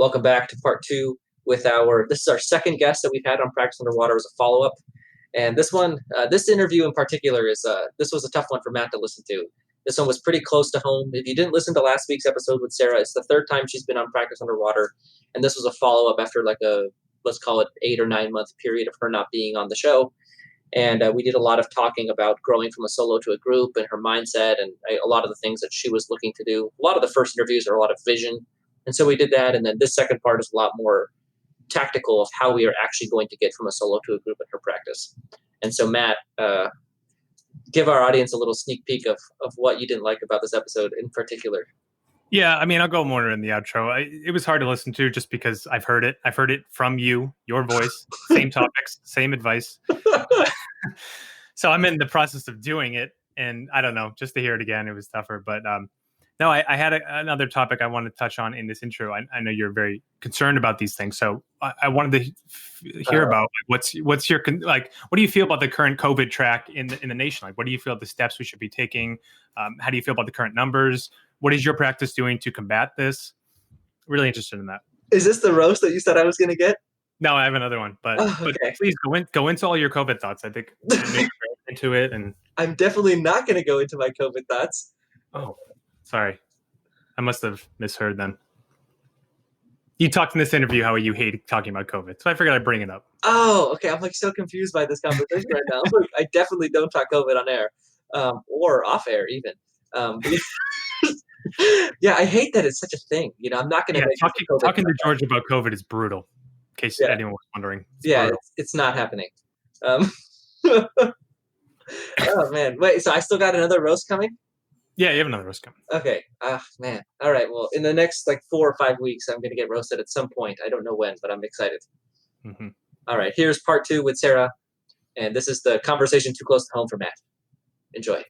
Welcome back to part two with this is our second guest that we've had on Practice Underwater as a follow-up. And this one, this interview in particular this was a tough one for Matt to listen to. This one was pretty close to home. If you didn't listen to last week's episode with Sarah, it's the third time she's been on Practice Underwater. And this was a follow-up after like let's call it 8 or 9 month period of her not being on the show. And we did a lot of talking about growing from a solo to a group and her mindset and a lot of the things that she was looking to do. A lot of the first interviews are a lot of vision. And so we did that. And then this second part is a lot more tactical of how we are actually going to get from a solo to a group in her practice. And so, Matt, give our audience a little sneak peek of what you didn't like about this episode in particular. Yeah, I mean, I'll go more in the outro. It was hard to listen to just because I've heard it. I've heard it from you, your voice, same topics, same advice. So I'm in the process of doing it. And I don't know, just to hear it again, it was tougher. But no, I had another topic I wanted to touch on in this intro. I know you're very concerned about these things. So I wanted to hear about what's your, like, what do you feel about the current COVID track in the nation? Like, what do you feel the steps we should be taking? How do you feel about the current numbers? What is your practice doing to combat this? Really interested in that. Is this the roast that you said I was going to get? No, I have another one, but please go into all your COVID thoughts. I think into it, and I'm definitely not going to go into my COVID thoughts. Oh, sorry, I must have misheard then. You talked in this interview how you hate talking about COVID, so I figured I'd bring it up. Oh, okay. I'm like so confused by this conversation right now. Like, I definitely don't talk COVID on air, or off air even. Yeah, I hate that it's such a thing. You know, I'm not going to talking to George about COVID is brutal. In case anyone was wondering. It's not happening. Oh man, wait. So I still got another roast coming? Yeah, you have another roast coming. Okay. Man. All right. Well, in the next 4 or 5 weeks, I'm going to get roasted at some point. I don't know when, but I'm excited. Mm-hmm. All right. Here's part 2 with Sarah, and this is the conversation too close to home for Matt. Enjoy.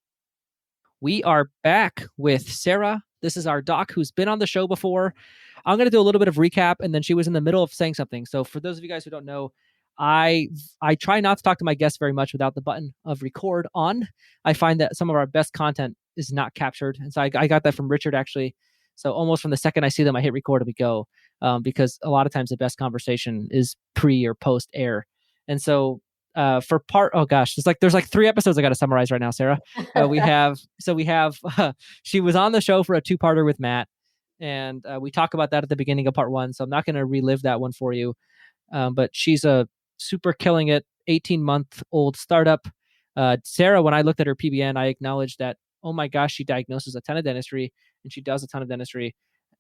We are back with Sarah. This is our doc who's been on the show before. I'm going to do a little bit of recap, and then she was in the middle of saying something. So for those of you guys who don't know, I try not to talk to my guests very much without the button of record on. I find that some of our best content is not captured. And so I got that from Richard, actually. So almost from the second I see them, I hit record and we go, because a lot of times the best conversation is pre or post air. And so for part, there's 3 episodes I got to summarize right now, Sarah. She was on the show for a 2-parter with Matt, and we talk about that at the beginning of part 1. So I'm not going to relive that one for you. But she's a super killing it 18-month-old startup. Sarah, when I looked at her PBN, I acknowledged that, oh my gosh, she diagnoses a ton of dentistry, and she does a ton of dentistry.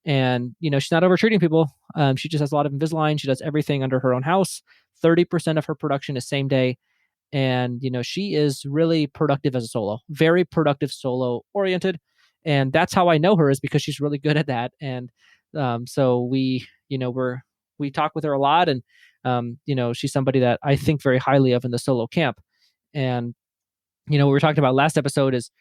And, she's not over-treating people. She just has a lot of Invisalign. She does everything under her own house. 30% of her production is same day. And, she is really productive as a solo, very productive solo oriented. And that's how I know her, is because she's really good at that. And so we talk with her a lot, and, she's somebody that I think very highly of in the solo camp. And, what we were talking about last episode is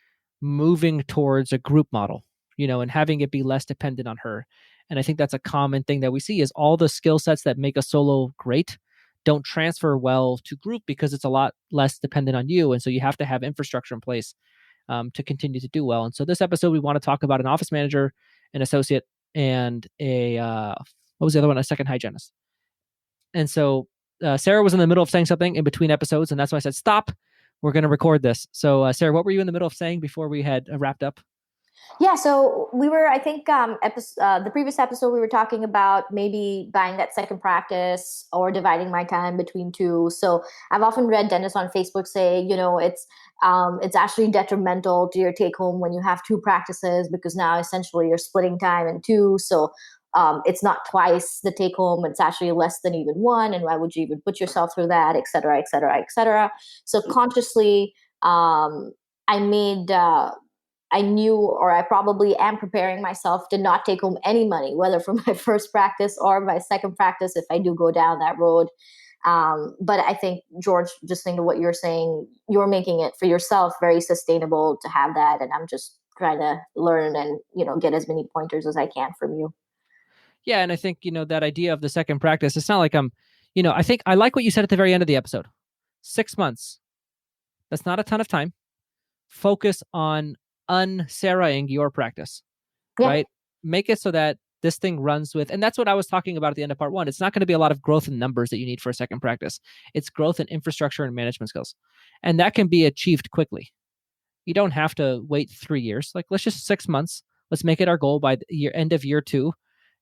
moving towards a group model, and having it be less dependent on her. And I think that's a common thing that we see, is all the skill sets that make a solo great don't transfer well to group because it's a lot less dependent on you. And so you have to have infrastructure in place to continue to do well. And so this episode, we want to talk about an office manager, an associate, and what was the other one? A second hygienist. And so Sarah was in the middle of saying something in between episodes, and that's why I said, stop, we're going to record this. So Sarah, what were you in the middle of saying before we had wrapped up? Yeah, so we were, I think, the previous episode, we were talking about maybe buying that second practice or dividing my time between 2. So I've often read dentists on Facebook say, it's actually detrimental to your take home when you have 2 practices, because now essentially you're splitting time in 2. So it's not twice the take home, it's actually less than even 1. And why would you even put yourself through that, et cetera, et cetera, et cetera. So consciously, I knew, or I probably am preparing myself to not take home any money, whether from my first practice or my second practice, if I do go down that road. But I think, George, just think of what you're saying, you're making it for yourself very sustainable to have that. And I'm just trying to learn and, get as many pointers as I can from you. Yeah. And I think, that idea of the second practice, it's not like I think I like what you said at the very end of the episode. 6 months. That's not a ton of time. Focus on unsarahing your practice, right? Make it so that this thing runs with, and that's what I was talking about at the end of part one. It's not going to be a lot of growth in numbers that you need for a second practice. It's growth in infrastructure and management skills. And that can be achieved quickly. You don't have to wait 3 years. Like, let's just 6 months. Let's make it our goal by the end of year 2.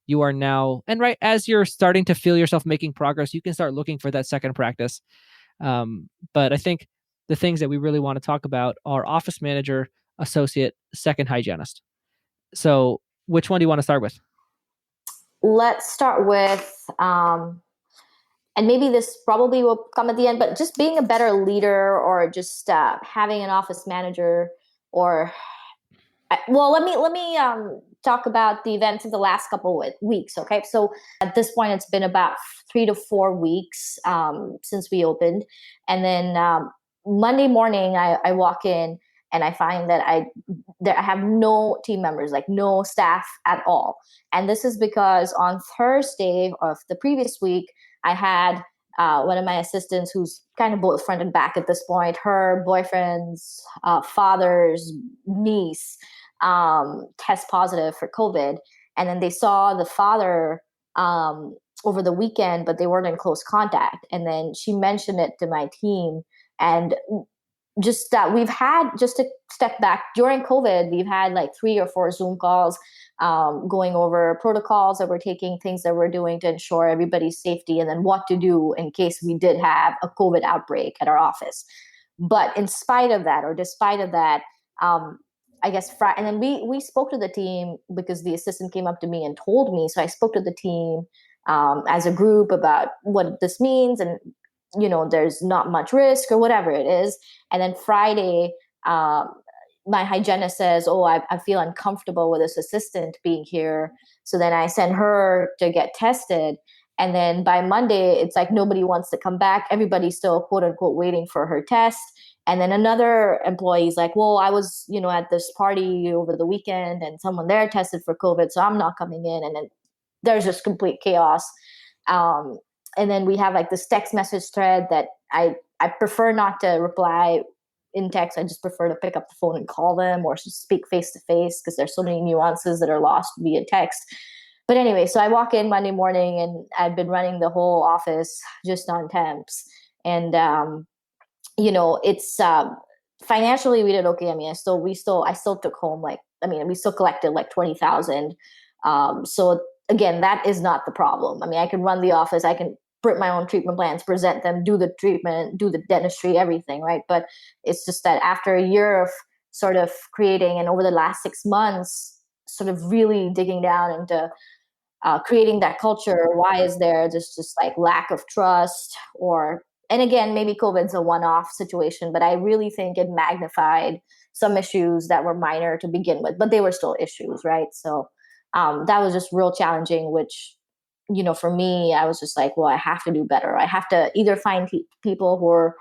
You are now, and right as you're starting to feel yourself making progress, you can start looking for that second practice. But I think the things that we really want to talk about are office manager, associate, second hygienist. So which one do you want to start with? Let's start with, and maybe this probably will come at the end, but just being a better leader, or just having an office manager, or well, let me talk about the events of the last couple of weeks. Okay, so at this point, it's been about 3 to 4 weeks since we opened, and then Monday morning, I walk in and I find that I have no team members, like no staff at all. And this is because on Thursday of the previous week, I had one of my assistants, who's kind of both front and back at this point, her boyfriend's father's niece test positive for COVID. And then they saw the father over the weekend, but they weren't in close contact. And then she mentioned it to my team. And just that we've had, just to step back, during COVID, we've had like 3 or 4 Zoom calls going over protocols that we're taking, things that we're doing to ensure everybody's safety, and then what to do in case we did have a COVID outbreak at our office. But in spite of that, or despite of that, I guess, and then we spoke to the team, because the assistant came up to me and told me. So I spoke to the team as a group about what this means, and there's not much risk or whatever it is. And then Friday, my hygienist says, oh, I feel uncomfortable with this assistant being here. So then I send her to get tested. And then by Monday, it's like nobody wants to come back. Everybody's still, quote unquote, waiting for her test. And then another employee's like, well, I was, at this party over the weekend and someone there tested for COVID, so I'm not coming in. And then there's just complete chaos. And then we have like this text message thread that I prefer not to reply in text. I just prefer to pick up the phone and call them, or just speak face to face, because there's so many nuances that are lost via text. But anyway, so I walk in Monday morning, and I've been running the whole office just on temps. And, it's financially we did okay. I mean, I still took home we still collected like 20,000. So again, that is not the problem. I mean, I can run the office, I can print my own treatment plans, present them, do the treatment, do the dentistry, everything, right? But it's just that after a year of sort of creating, and over the last 6 months, sort of really digging down into creating that culture, why is there just like lack of trust? And again, maybe COVID's a one-off situation, but I really think it magnified some issues that were minor to begin with, but they were still issues, right? So that was just real challenging, which, for me, I was just like, well, I have to do better. I have to either find people who are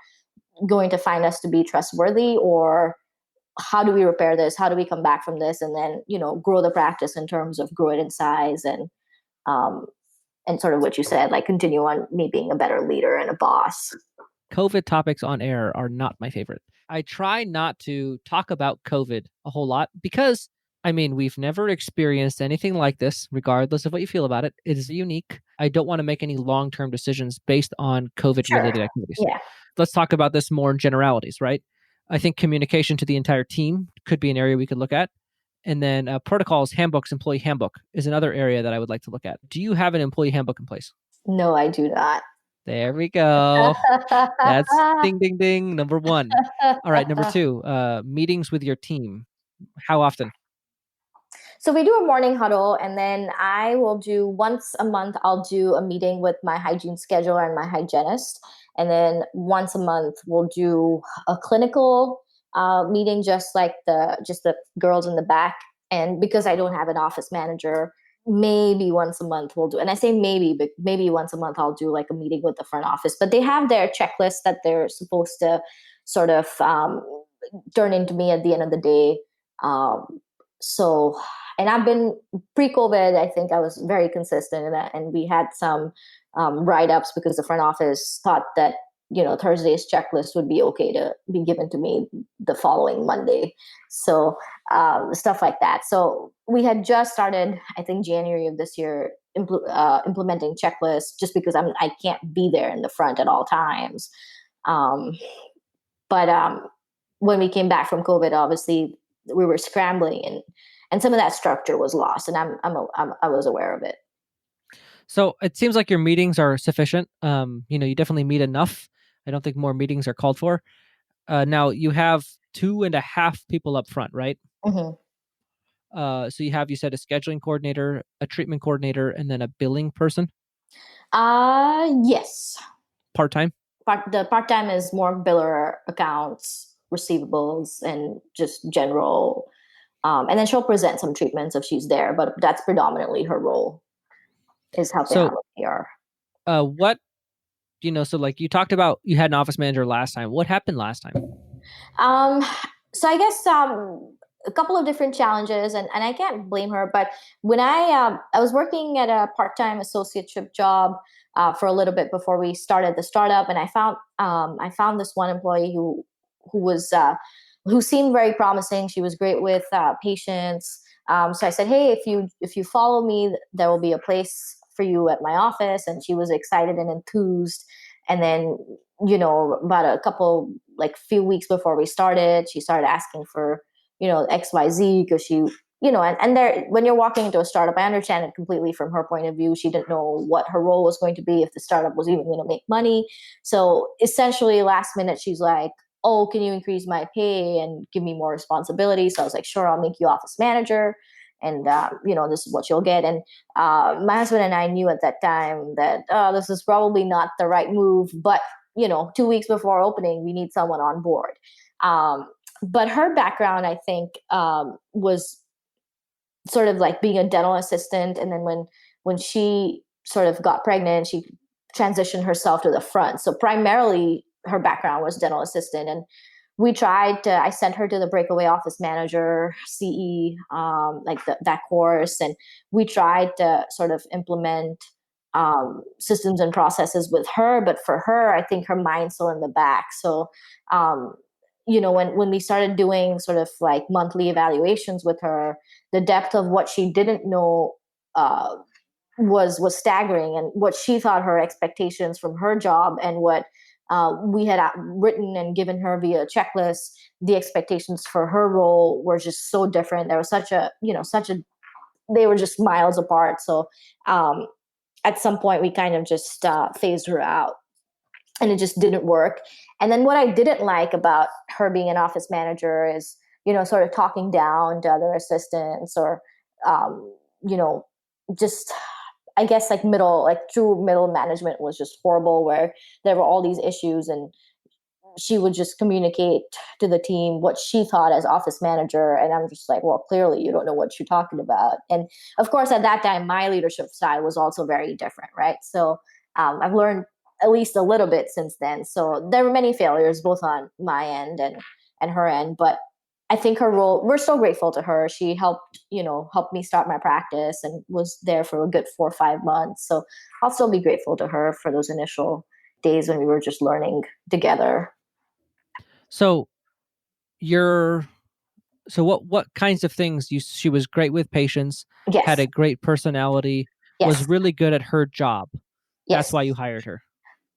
going to find us to be trustworthy, or how do we repair this? How do we come back from this? And then, grow the practice in terms of grow it in size, and sort of what you said, like continue on me being a better leader and a boss. COVID topics on air are not my favorite. I try not to talk about COVID a whole lot, because we've never experienced anything like this, regardless of what you feel about it. It is unique. I don't want to make any long-term decisions based on COVID-related activities. Yeah. Let's talk about this more in generalities, right? I think communication to the entire team could be an area we could look at. And then protocols, handbooks, employee handbook is another area that I would like to look at. Do you have an employee handbook in place? No, I do not. There we go. That's ding, ding, ding. Number 1. All right. Number 2, meetings with your team. How often? So we do a morning huddle, and then I will do once a month, I'll do a meeting with my hygiene scheduler and my hygienist. And then once a month, we'll do a clinical meeting, just the girls in the back. And because I don't have an office manager, maybe once a month we'll do, and I say maybe, but maybe once a month I'll do like a meeting with the front office. But they have their checklist that they're supposed to sort of turn into me at the end of the day. And I've been pre-COVID, I think I was very consistent in that. And we had some write-ups because the front office thought that Thursday's checklist would be okay to be given to me the following Monday. So stuff like that. So we had just started, I think, January of this year, implementing checklists, just because I can't be there in the front at all times. But when we came back from COVID, obviously we were scrambling, and some of that structure was lost, and I was aware of it. So it seems like your meetings are sufficient. You definitely meet enough. I don't think more meetings are called for. Now you have 2.5 people up front, right? Mm-hmm. So you said a scheduling coordinator, a treatment coordinator, and then a billing person. Yes. Part-time? The part-time is more biller, accounts, receivables, and just general. And then she'll present some treatments if she's there, but that's predominantly her role, is helping out with PR. What, so like you talked about, you had an office manager last time. What happened last time? So I guess a couple of different challenges, and I can't blame her. But when I was working at a part-time associateship job for a little bit before we started the startup, and I found this one employee who seemed very promising. She was great with patients. So I said, hey, if you follow me, there will be a place for you at my office. And she was excited and enthused. And then, about a couple, like few weeks before we started, she started asking for, XYZ, because she, and there, when you're walking into a startup, I understand it completely from her point of view. She didn't know what her role was going to be, if the startup was even going to make money. So essentially last minute, she's like, oh, can you increase my pay and give me more responsibility? So I was like, sure, I'll make you office manager. And, this is what you'll get. And my husband and I knew at that time that this is probably not the right move. But, 2 weeks before opening, we need someone on board. But her background, I think, was sort of like being a dental assistant. And then when she sort of got pregnant, she transitioned herself to the front. So primarily her background was dental assistant. And I sent her to the breakaway office manager, CE, that course. And we tried to sort of implement systems and processes with her. But for her, I think her mind's still in the back. So, when we started doing sort of like monthly evaluations with her, the depth of what she didn't know was staggering, and what she thought her expectations from her job and what we had written and given her via checklist, the expectations for her role were just so different. There was they were just miles apart. So at some point we kind of just phased her out, and it just didn't work. And then what I didn't like about her being an office manager is, sort of talking down to other assistants, or, just, I guess, like true middle management was just horrible, where there were all these issues, and she would just communicate to the team what she thought as office manager. And I'm just like, well, clearly you don't know what you're talking about. And of course, at that time, my leadership style was also very different, right? So I've learned at least a little bit since then. So there were many failures, both on my end and her end. But I think her role, we're so grateful to her. She helped me start my practice and was there for a good 4 or 5 months. So I'll still be grateful to her for those initial days when we were just learning together. So what kinds of things she was great with patients, yes. had a great personality, yes. was really good at her job. Yes. That's why you hired her.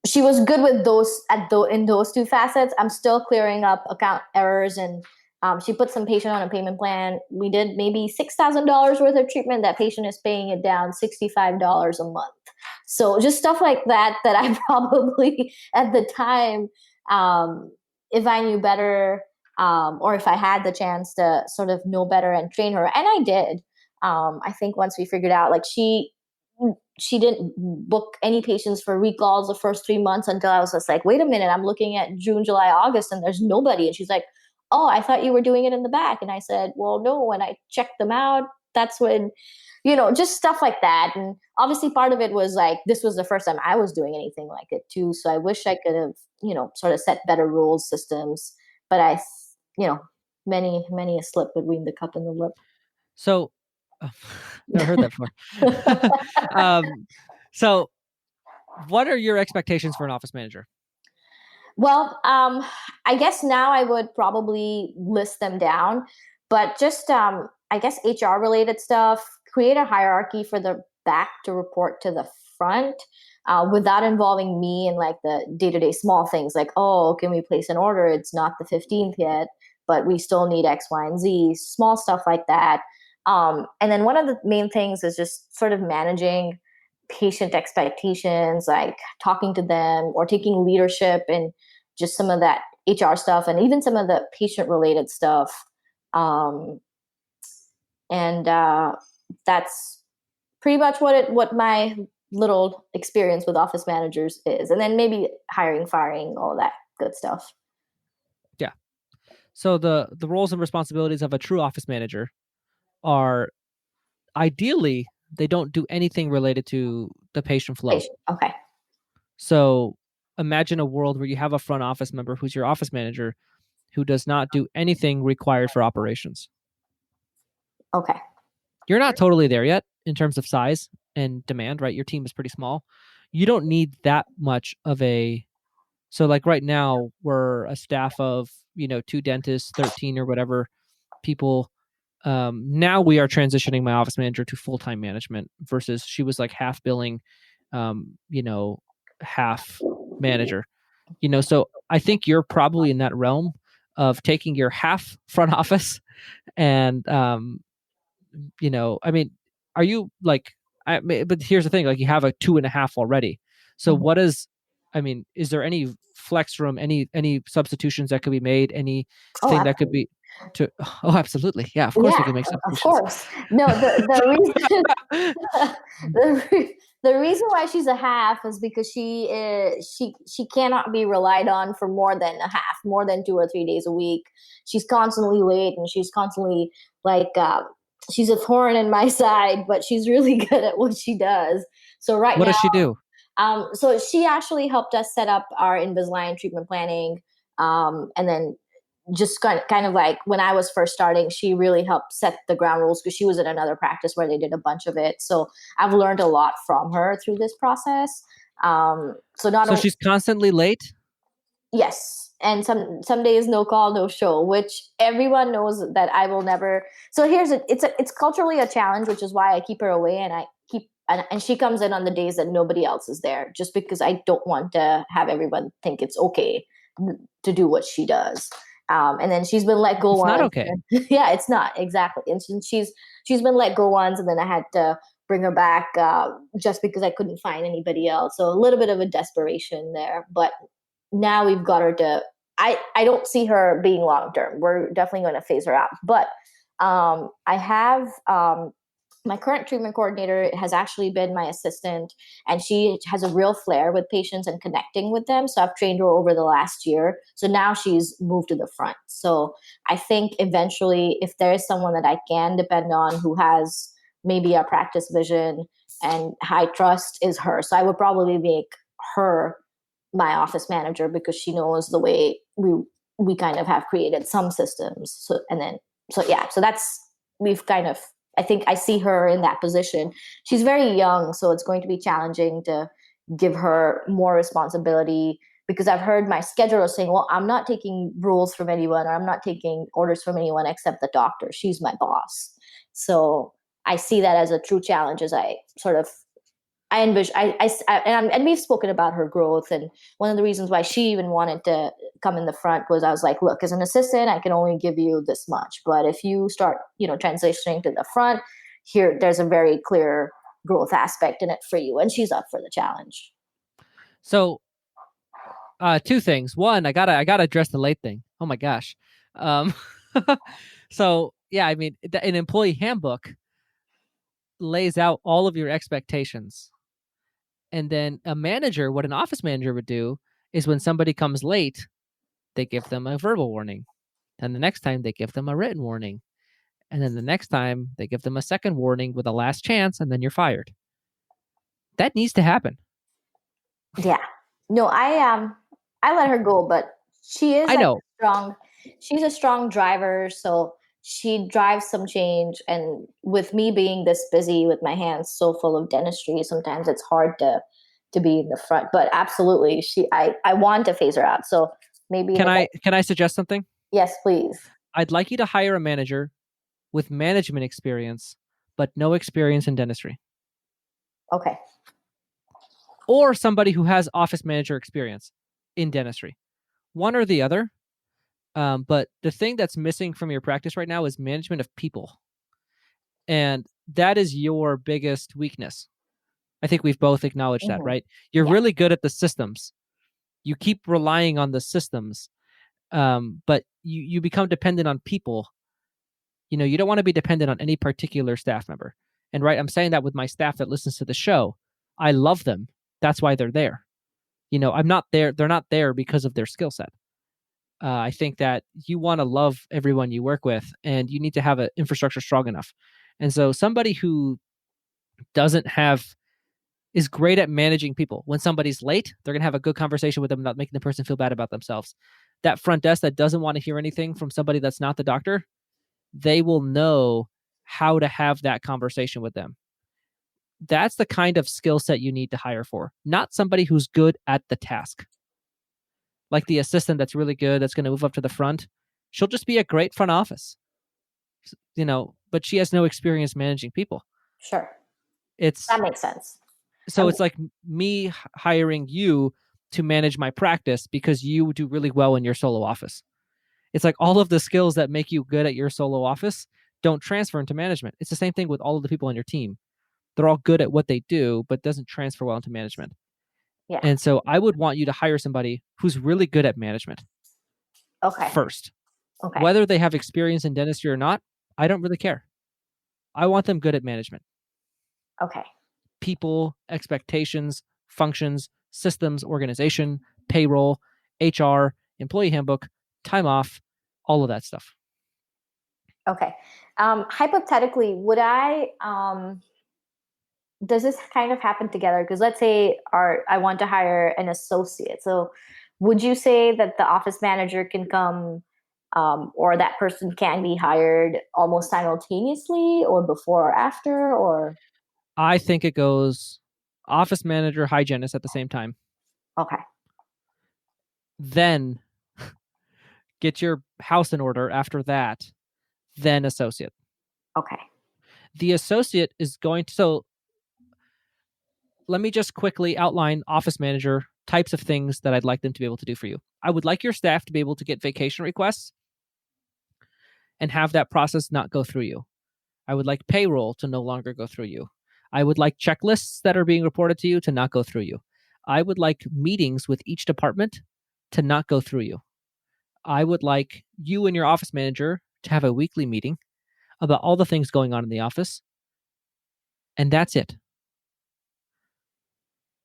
She was good with those in those two facets. I'm still clearing up account errors, and she put some patient on a payment plan. We did maybe $6,000 worth of treatment. That patient is paying it down $65 a month. So just stuff like that I probably at the time, if I knew better, or if I had the chance to sort of know better and train her, and I did. I think once we figured out, like she didn't book any patients for recalls the first 3 months, until I was just like, wait a minute, I'm looking at June, July, August, and there's nobody. And she's like, oh, I thought you were doing it in the back. And I said, well, no, when I checked them out, that's when, just stuff like that. And obviously part of it was like, this was the first time I was doing anything like it too. So I wish I could have, sort of set better rules, systems, but many a slip between the cup and the lip. So never heard that before. So what are your expectations for an office manager? Well, I guess now I would probably list them down, but just I guess HR related stuff, create a hierarchy for the back to report to the front, without involving me in like the day-to-day small things like, oh, can we place an order? It's not the 15th yet, but we still need X, Y, and Z, small stuff like that. And then one of the main things is just sort of managing patient expectations, like talking to them or taking leadership and just some of that HR stuff and even some of the patient related stuff. Um, and That's pretty much what my little experience with office managers is. And then maybe hiring, firing, all that good stuff. Yeah. So the roles and responsibilities of a true office manager are ideally they don't do anything related to the patient flow. Okay. So imagine a world where you have a front office member who's your office manager who does not do anything required for operations. Okay. You're not totally there yet in terms of size and demand, right? Your team is pretty small. You don't need that much of a. So like right now we're a staff of, 2 dentists, 13 or whatever people. Now we are transitioning my office manager to full-time management versus she was like half billing, half manager. So I think you're probably in that realm of taking your half front office and I mean, are you like but here's the thing, like you have a 2.5 already. So what is is there any flex room, any substitutions that could be made, anything that could be to oh absolutely. Yeah, of course we can make of substitutions. course. No, the reason the reason why she's a half is because she cannot be relied on for more than a half, more than 2 or 3 days a week. She's constantly late and she's constantly like she's a thorn in my side, but she's really good at what she does. So what does she do? So she actually helped us set up our Invisalign treatment planning, and then just kind of like when I was first starting, she really helped set the ground rules because she was in another practice where they did a bunch of it. So I've learned a lot from her through this process. So she's constantly late. Yes, and some days no call, no show, which everyone knows that I will never. So it's culturally a challenge, which is why I keep her away, and and she comes in on the days that nobody else is there, just because I don't want to have everyone think it's okay to do what she does. And then she's been let go It's once. not okay. Yeah, it's not exactly. And she's been let go once, and then I had to bring her back just because I couldn't find anybody else. So a little bit of a desperation there, but now we've got her to. I don't see her being long term. We're definitely going to phase her out, but I have my current treatment coordinator has actually been my assistant, and she has a real flair with patients and connecting with them. So I've trained her over the last year. So now she's moved to the front. So I think eventually, if there is someone that I can depend on who has maybe a practice vision and high trust, is her. So I would probably make her my office manager because she knows the way we kind of have created some systems. So that's we've kind of. I think I see her in that position. She's very young, so it's going to be challenging to give her more responsibility because I've heard my scheduler saying, well, I'm not taking rules from anyone or I'm not taking orders from anyone except the doctor. She's my boss. So I see that as a true challenge as I sort of I envision, and we've spoken about her growth. And one of the reasons why she even wanted to come in the front was I was like, look, as an assistant, I can only give you this much. But if you start, transitioning to the front here, there's a very clear growth aspect in it for you. And she's up for the challenge. So, two things. One, I gotta address the late thing. Oh my gosh. So yeah, I mean, an employee handbook lays out all of your expectations. And then a manager, what an office manager would do is when somebody comes late, they give them a verbal warning. Then the next time they give them a written warning. And then the next time they give them a second warning with a last chance, and then you're fired. That needs to happen. Yeah. No, I let her go, but she is she's a strong driver, so she drives some change. And with me being this busy with my hands so full of dentistry, sometimes it's hard to to be in the front. But absolutely, I want to phase her out. So maybe Can I suggest something? Yes, please. I'd like you to hire a manager with management experience, but no experience in dentistry. Okay. Or somebody who has office manager experience in dentistry. One or the other. But the thing that's missing from your practice right now is management of people. And that is your biggest weakness. I think we've both acknowledged that, right? You're really good at the systems. You keep relying on the systems, but you become dependent on people. You don't want to be dependent on any particular staff member. And right, I'm saying that with my staff that listens to the show. I love them. That's why they're there. I'm not there. They're not there because of their skill set. I think that you want to love everyone you work with, and you need to have an infrastructure strong enough. And so somebody who is great at managing people. When somebody's late, they're going to have a good conversation with them, not making the person feel bad about themselves. That front desk that doesn't want to hear anything from somebody that's not the doctor, they will know how to have that conversation with them. That's the kind of skill set you need to hire for, not somebody who's good at the task. Like the assistant that's really good, that's going to move up to the front. She'll just be a great front office, but she has no experience managing people. Sure. That makes sense. So it's like me hiring you to manage my practice because you do really well in your solo office. It's like all of the skills that make you good at your solo office don't transfer into management. It's the same thing with all of the people on your team. They're all good at what they do, but doesn't transfer well into management. Yeah. And so I would want you to hire somebody who's really good at management. Okay. First. Okay. Whether they have experience in dentistry or not, I don't really care. I want them good at management. Okay. People, expectations, functions, systems, organization, payroll, HR, employee handbook, time off, all of that stuff. Okay. Hypothetically, would does this kind of happen together? Because let's say I want to hire an associate. So would you say that the office manager can come or that person can be hired almost simultaneously or before or after? Or I think it goes office manager, hygienist at the same time. Okay. Then get your house in order after that, then associate. Okay. The associate is going to, so let me just quickly outline office manager types of things that I'd like them to be able to do for you. I would like your staff to be able to get vacation requests and have that process not go through you. I would like payroll to no longer go through you. I would like checklists that are being reported to you to not go through you. I would like meetings with each department to not go through you. I would like you and your office manager to have a weekly meeting about all the things going on in the office. And that's it.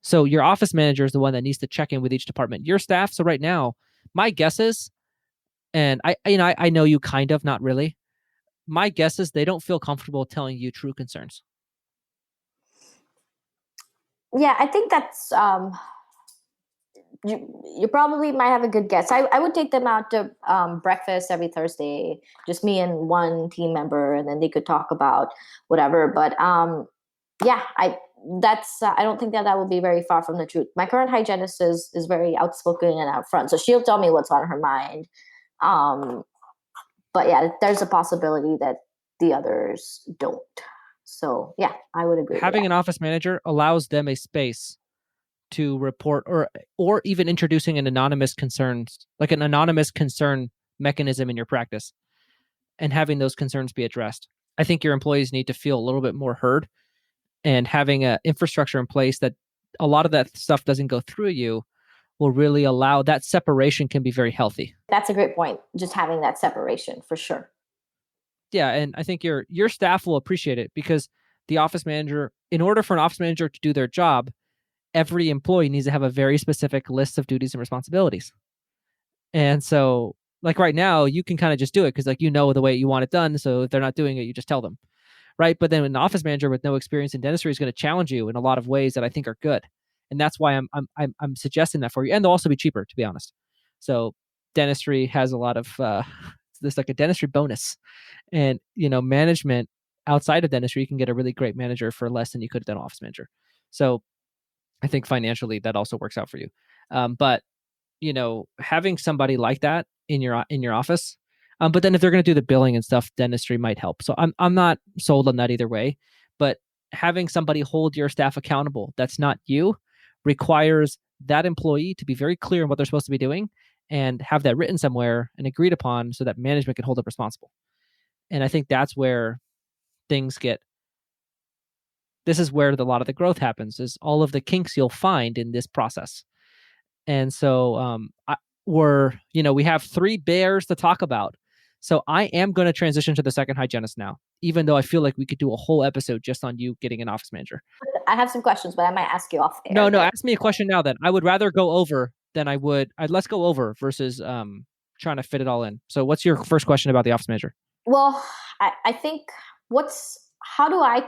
So your office manager is the one that needs to check in with each department. Your staff, so right now, my guess is, and I know you kind of, not really. My guess is they don't feel comfortable telling you true concerns. Yeah, I think that's you probably might have a good guess. I would take them out to breakfast every Thursday, just me and one team member, and then they could talk about whatever. But yeah, I don't think that would be very far from the truth. My current hygienist is very outspoken and out front, so she'll tell me what's on her mind. But yeah, there's a possibility that the others don't. So yeah, I would agree. Having an office manager allows them a space to report or even introducing an anonymous concerns, like an anonymous concern mechanism in your practice and having those concerns be addressed. I think your employees need to feel a little bit more heard, and having an infrastructure in place that a lot of that stuff doesn't go through you will really allow that separation can be very healthy. That's a great point. Just having that separation for sure. Yeah. And I think your staff will appreciate it because the office manager, in order for an office manager to do their job, every employee needs to have a very specific list of duties and responsibilities. And so like right now, you can kind of just do it because like the way you want it done. So if they're not doing it, you just tell them. Right. But then an office manager with no experience in dentistry is going to challenge you in a lot of ways that I think are good. And that's why I'm suggesting that for you. And they'll also be cheaper, to be honest. So dentistry has a lot of there's like a dentistry bonus. And management outside of dentistry, you can get a really great manager for less than you could have done an office manager. So I think financially that also works out for you. But having somebody like that in your office. But then if they're going to do the billing and stuff, dentistry might help. So I'm not sold on that either way. But having somebody hold your staff accountable that's not you requires that employee to be very clear on what they're supposed to be doing and have that written somewhere and agreed upon so that management can hold them responsible. And I think that's where things get. This is where a lot of the growth happens. Is all of the kinks you'll find in this process. And so we have 3 bears to talk about. So I am going to transition to the second hygienist now, even though I feel like we could do a whole episode just on you getting an office manager. I have some questions, but I might ask you off air. No, ask me a question now then. I would rather go over than I would. Let's go over versus trying to fit it all in. So what's your first question about the office manager? Well, I think how do I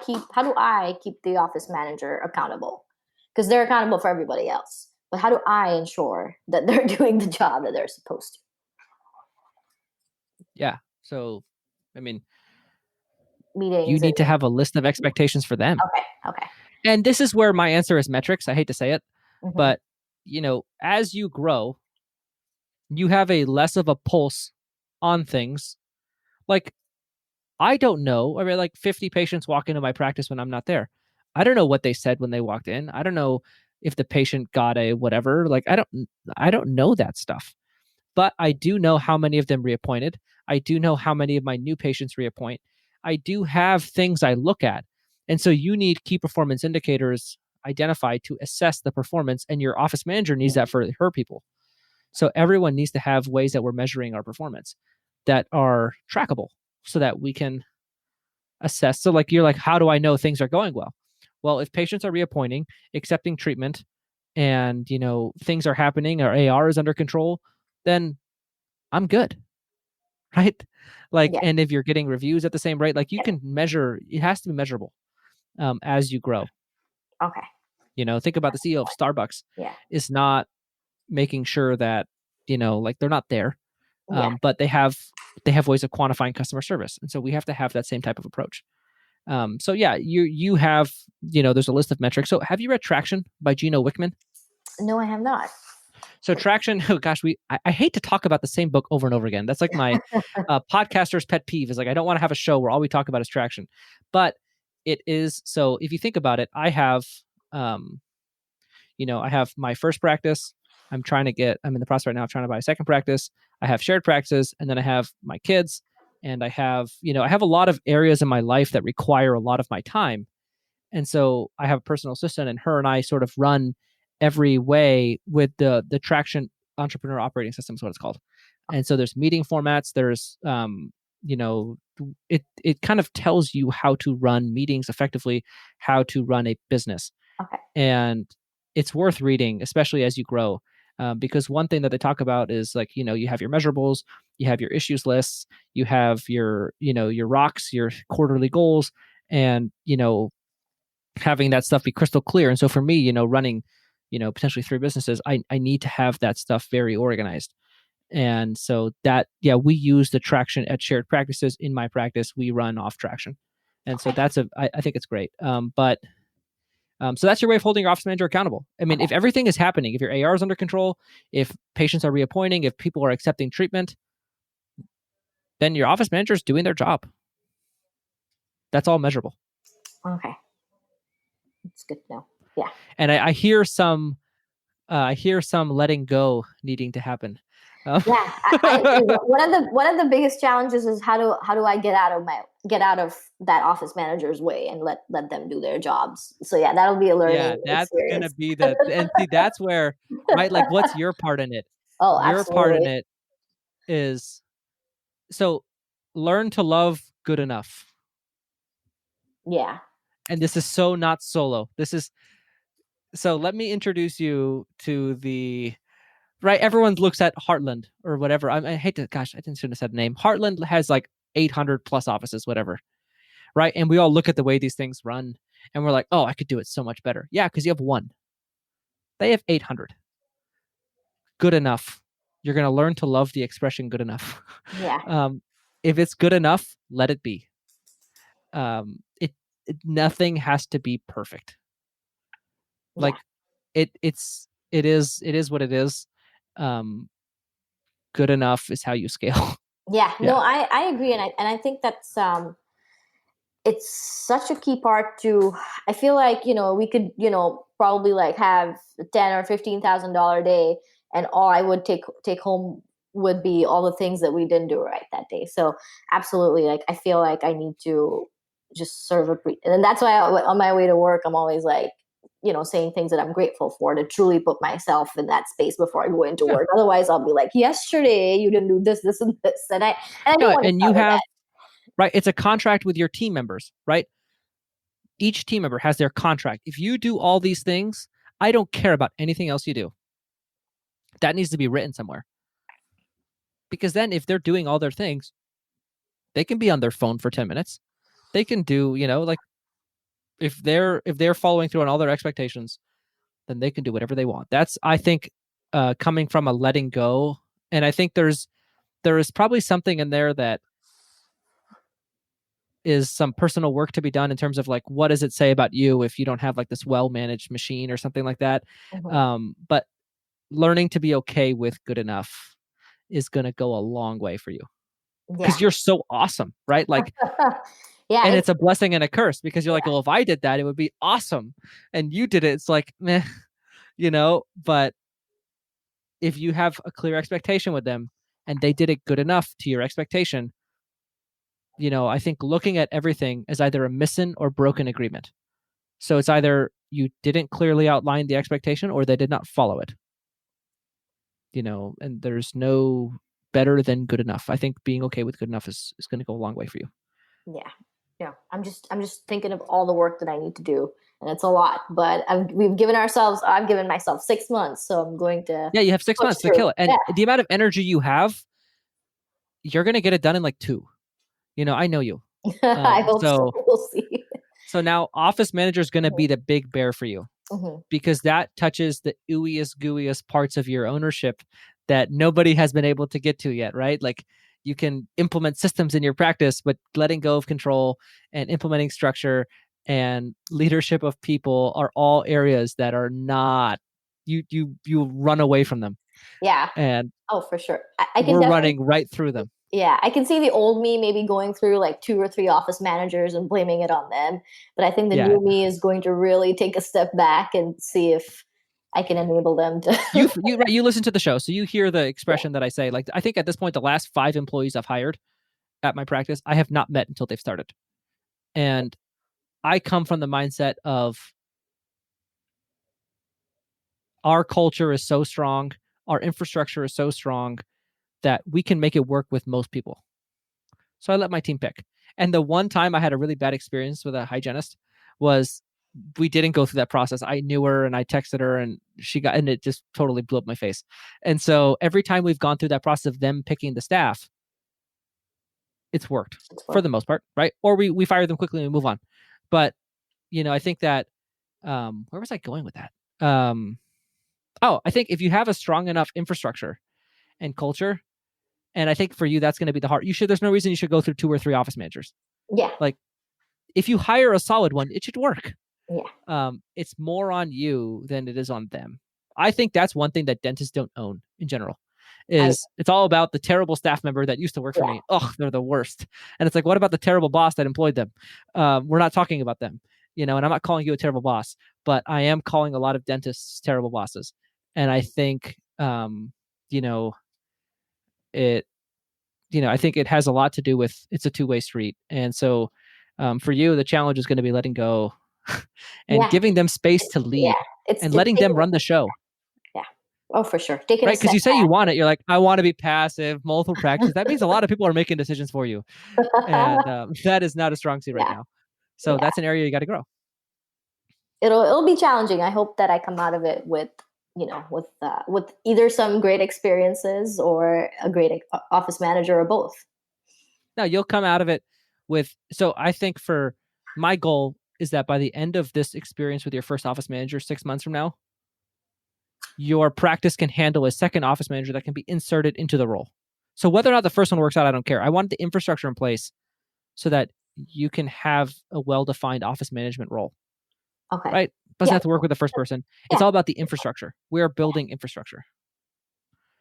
keep the office manager accountable? Because they're accountable for everybody else. But how do I ensure that they're doing the job that they're supposed to? Yeah. So, I mean, meetings. You need to have a list of expectations for them. Okay. And this is where my answer is metrics. I hate to say it, but as you grow, you have a less of a pulse on things. Like, I don't know. I mean, like 50 patients walk into my practice when I'm not there. I don't know what they said when they walked in. I don't know if the patient got a whatever. Like, I don't know that stuff. But I do know how many of them reappointed. I do know how many of my new patients reappoint. I do have things I look at. And so you need key performance indicators identified to assess the performance, and your office manager needs that for her people. So everyone needs to have ways that we're measuring our performance that are trackable so that we can assess. So like you're like, how do I know things are going well? Well, if patients are reappointing, accepting treatment, and things are happening, our AR is under control, then I'm good. Right? Like, and if you're getting reviews at the same rate, like you can measure, it has to be measurable as you grow. Okay. Think about the CEO of Starbucks is not making sure that, like they're not there, but they have ways of quantifying customer service. And so we have to have that same type of approach. So yeah, you have, there's a list of metrics. So have you read Traction by Gino Wickman? No, I have not. So Traction, oh gosh, I hate to talk about the same book over and over again. That's like my podcaster's pet peeve is like, I don't want to have a show where all we talk about is Traction, but it is. So if you think about it, I have, I have my first practice. I'm in the process right now of trying to buy a second practice. I have shared practices, and then I have my kids, and I have a lot of areas in my life that require a lot of my time. And so I have a personal assistant, and her and I sort of run every way with the Traction Entrepreneur Operating System is what it's called. And so there's meeting formats. There's, it kind of tells you how to run meetings effectively, how to run a business. Okay. And it's worth reading, especially as you grow. Because one thing that they talk about is like, you have your measurables, you have your issues lists, you have your rocks, your quarterly goals, and, having that stuff be crystal clear. And so for me, running, potentially 3 businesses, I need to have that stuff very organized. And so that, we use the Traction at shared practices. In my practice, we run off Traction. And so I think it's great. So that's your way of holding your office manager accountable. I mean, if everything is happening, if your AR is under control, if patients are reappointing, if people are accepting treatment, then your office manager is doing their job. That's all measurable. Okay. It's good to know. Yeah. And I hear some letting go needing to happen. Yeah. One of the biggest challenges is how do I get out of that office manager's way and let them do their jobs. So yeah, that'll be a learning that's experience. Gonna be and see, that's where, right? Like, what's your part in it? Oh, your absolutely. part in it is, so learn to love good enough. Yeah. And this is so not solo. So let me introduce you to the, right? Everyone looks at Heartland or whatever. I hate to, gosh, I shouldn't have said the name. Heartland has like 800 plus offices, whatever. Right? And we all look at the way these things run and we're like, oh, I could do it so much better. Yeah, because you have 1. They have 800. Good enough. You're going to learn to love the expression good enough. Yeah. If it's good enough, let it be. Nothing has to be perfect. Like, it is what it is. Good enough is how you scale. Yeah, Yeah. no, I agree, and I think that's it's such a key part to. I feel like we could probably like have $10,000 or $15,000 day, and all I would take home would be all the things that we didn't do right that day. So absolutely, like I feel like I need to just sort of and that's why on my way to work I'm always like saying things that I'm grateful for, to truly put myself in that space before I go into Yeah. work. Otherwise I'll be like, yesterday you didn't do this and this, and I don't want to And you start with have that. right, it's a contract with your team members, right? Each team member has their contract. If you do all these things, I don't care about anything else you do. That needs to be written somewhere. Because then if they're doing all their things, they can be on their phone for 10 minutes. They can do, like if they're following through on all their expectations, then they can do whatever they want. That's, I think, coming from a letting go. And I think there is probably something in there that is some personal work to be done in terms of like, what does it say about you if you don't have like this well-managed machine or something like that. But learning to be okay with good enough is going to go a long way for you, because Yeah. you're so awesome, right? Like, Yeah, and it's a blessing and a curse, because you're like, well, if I did that, it would be awesome. And you did it. It's like, meh, but if you have a clear expectation with them and they did it good enough to your expectation, I think looking at everything as either a missing or broken agreement. So it's either you didn't clearly outline the expectation or they did not follow it. And there's no better than good enough. I think being okay with good enough is going to go a long way for you. Yeah. Yeah. I'm just thinking of all the work that I need to do, and it's a lot, but I've given myself 6 months, so I'm going to Yeah, you have 6 push months to through. kill it. And Yeah. the amount of energy you have, you're going to get it done in like 2. I know you. I hope so. We'll see. So now office manager is going to be the big bear for you, because that touches the ooeyest, gooeyest parts of your ownership that nobody has been able to get to yet, right? Like, you can implement systems in your practice, but letting go of control and implementing structure and leadership of people are all areas that are not, you run away from them. Yeah. And for sure. I can we're definitely running right through them. Yeah, I can see the old me maybe going through like 2 or 3 office managers and blaming it on them. But I think the new me is going to really take a step back and see if I can enable them to. You listen to the show, so you hear the expression that I say. Like, I think at this point, the last 5 employees I've hired at my practice, I have not met until they've started. And I come from the mindset of our culture is so strong, our infrastructure is so strong that we can make it work with most people. So I let my team pick. And the one time I had a really bad experience with a hygienist was we didn't go through that process. I knew her and I texted her and and it just totally blew up my face. And so every time we've gone through that process of them picking the staff, it's worked for the most part, right? Or we fire them quickly and we move on. But, I think that, where was I going with that? I think if you have a strong enough infrastructure and culture, and I think for you, that's going to be the hard. There's no reason you should go through 2 or 3 office managers. Yeah. Like, if you hire a solid one, it should work. Yeah. It's more on you than it is on them. I think that's one thing that dentists don't own in general. It's all about the terrible staff member that used to work for me. Oh, they're the worst. And it's like, what about the terrible boss that employed them? We're not talking about them, and I'm not calling you a terrible boss, but I am calling a lot of dentists terrible bosses. And I think, it, I think it has a lot to do with, it's a two-way street. And so, for you, the challenge is going to be letting go and giving them space to lead and letting them run the show. Yeah. Oh, for sure. Right. Because you say you want it. You're like, I want to be passive, multiple practices. That means a lot of people are making decisions for you. And that is not a strong suit right now. So that's an area you got to grow. It'll be challenging. I hope that I come out of it with either some great experiences or a great office manager, or both. No, you'll come out of it with. So I think for my goal is that by the end of this experience with your first office manager, 6 months from now, your practice can handle a second office manager that can be inserted into the role. So whether or not the first one works out, I don't care. I want the infrastructure in place so that you can have a well-defined office management role. Okay. right? Doesn't Yeah. have to work with the first person. It's Yeah. all about the infrastructure. We are building infrastructure.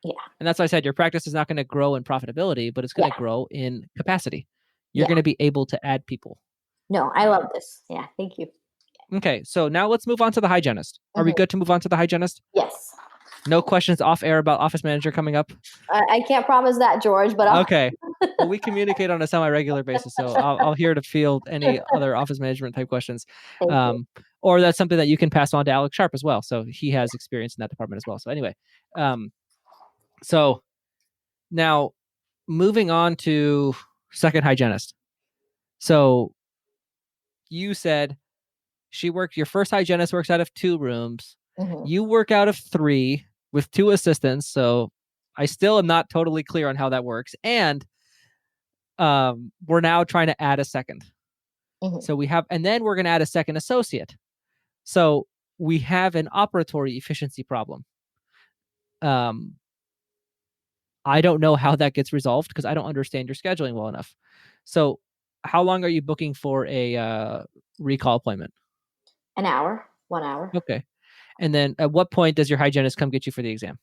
Yeah. And that's why I said your practice is not going to grow in profitability, but it's going to Yeah. grow in capacity. You're Yeah. going to be able to add people. No, I love this. Yeah, thank you. Okay, so now let's move on to the hygienist. Are we Mhm. good to move on to the hygienist? Yes. No questions off air about office manager coming up? I can't promise that, George, but I'll... Okay. Well, we communicate on a semi-regular basis, so I'll here to field any other office management type questions. Thank you. Or that's something that you can pass on to Alex Sharp as well. So he has experience in that department as well. So anyway, so now moving on to second hygienist. So you said your first hygienist works out of 2 rooms. Mhm. You work out of 3 with 2 assistants. So I still am not totally clear on how that works. And we're now trying to add a second. Mhm. So and then we're going to add a second associate. So we have an operatory efficiency problem. I don't know how that gets resolved because I don't understand your scheduling well enough. So how long are you booking for a recall appointment? An hour, 1 hour. Okay. And then at what point does your hygienist come get you for the exam?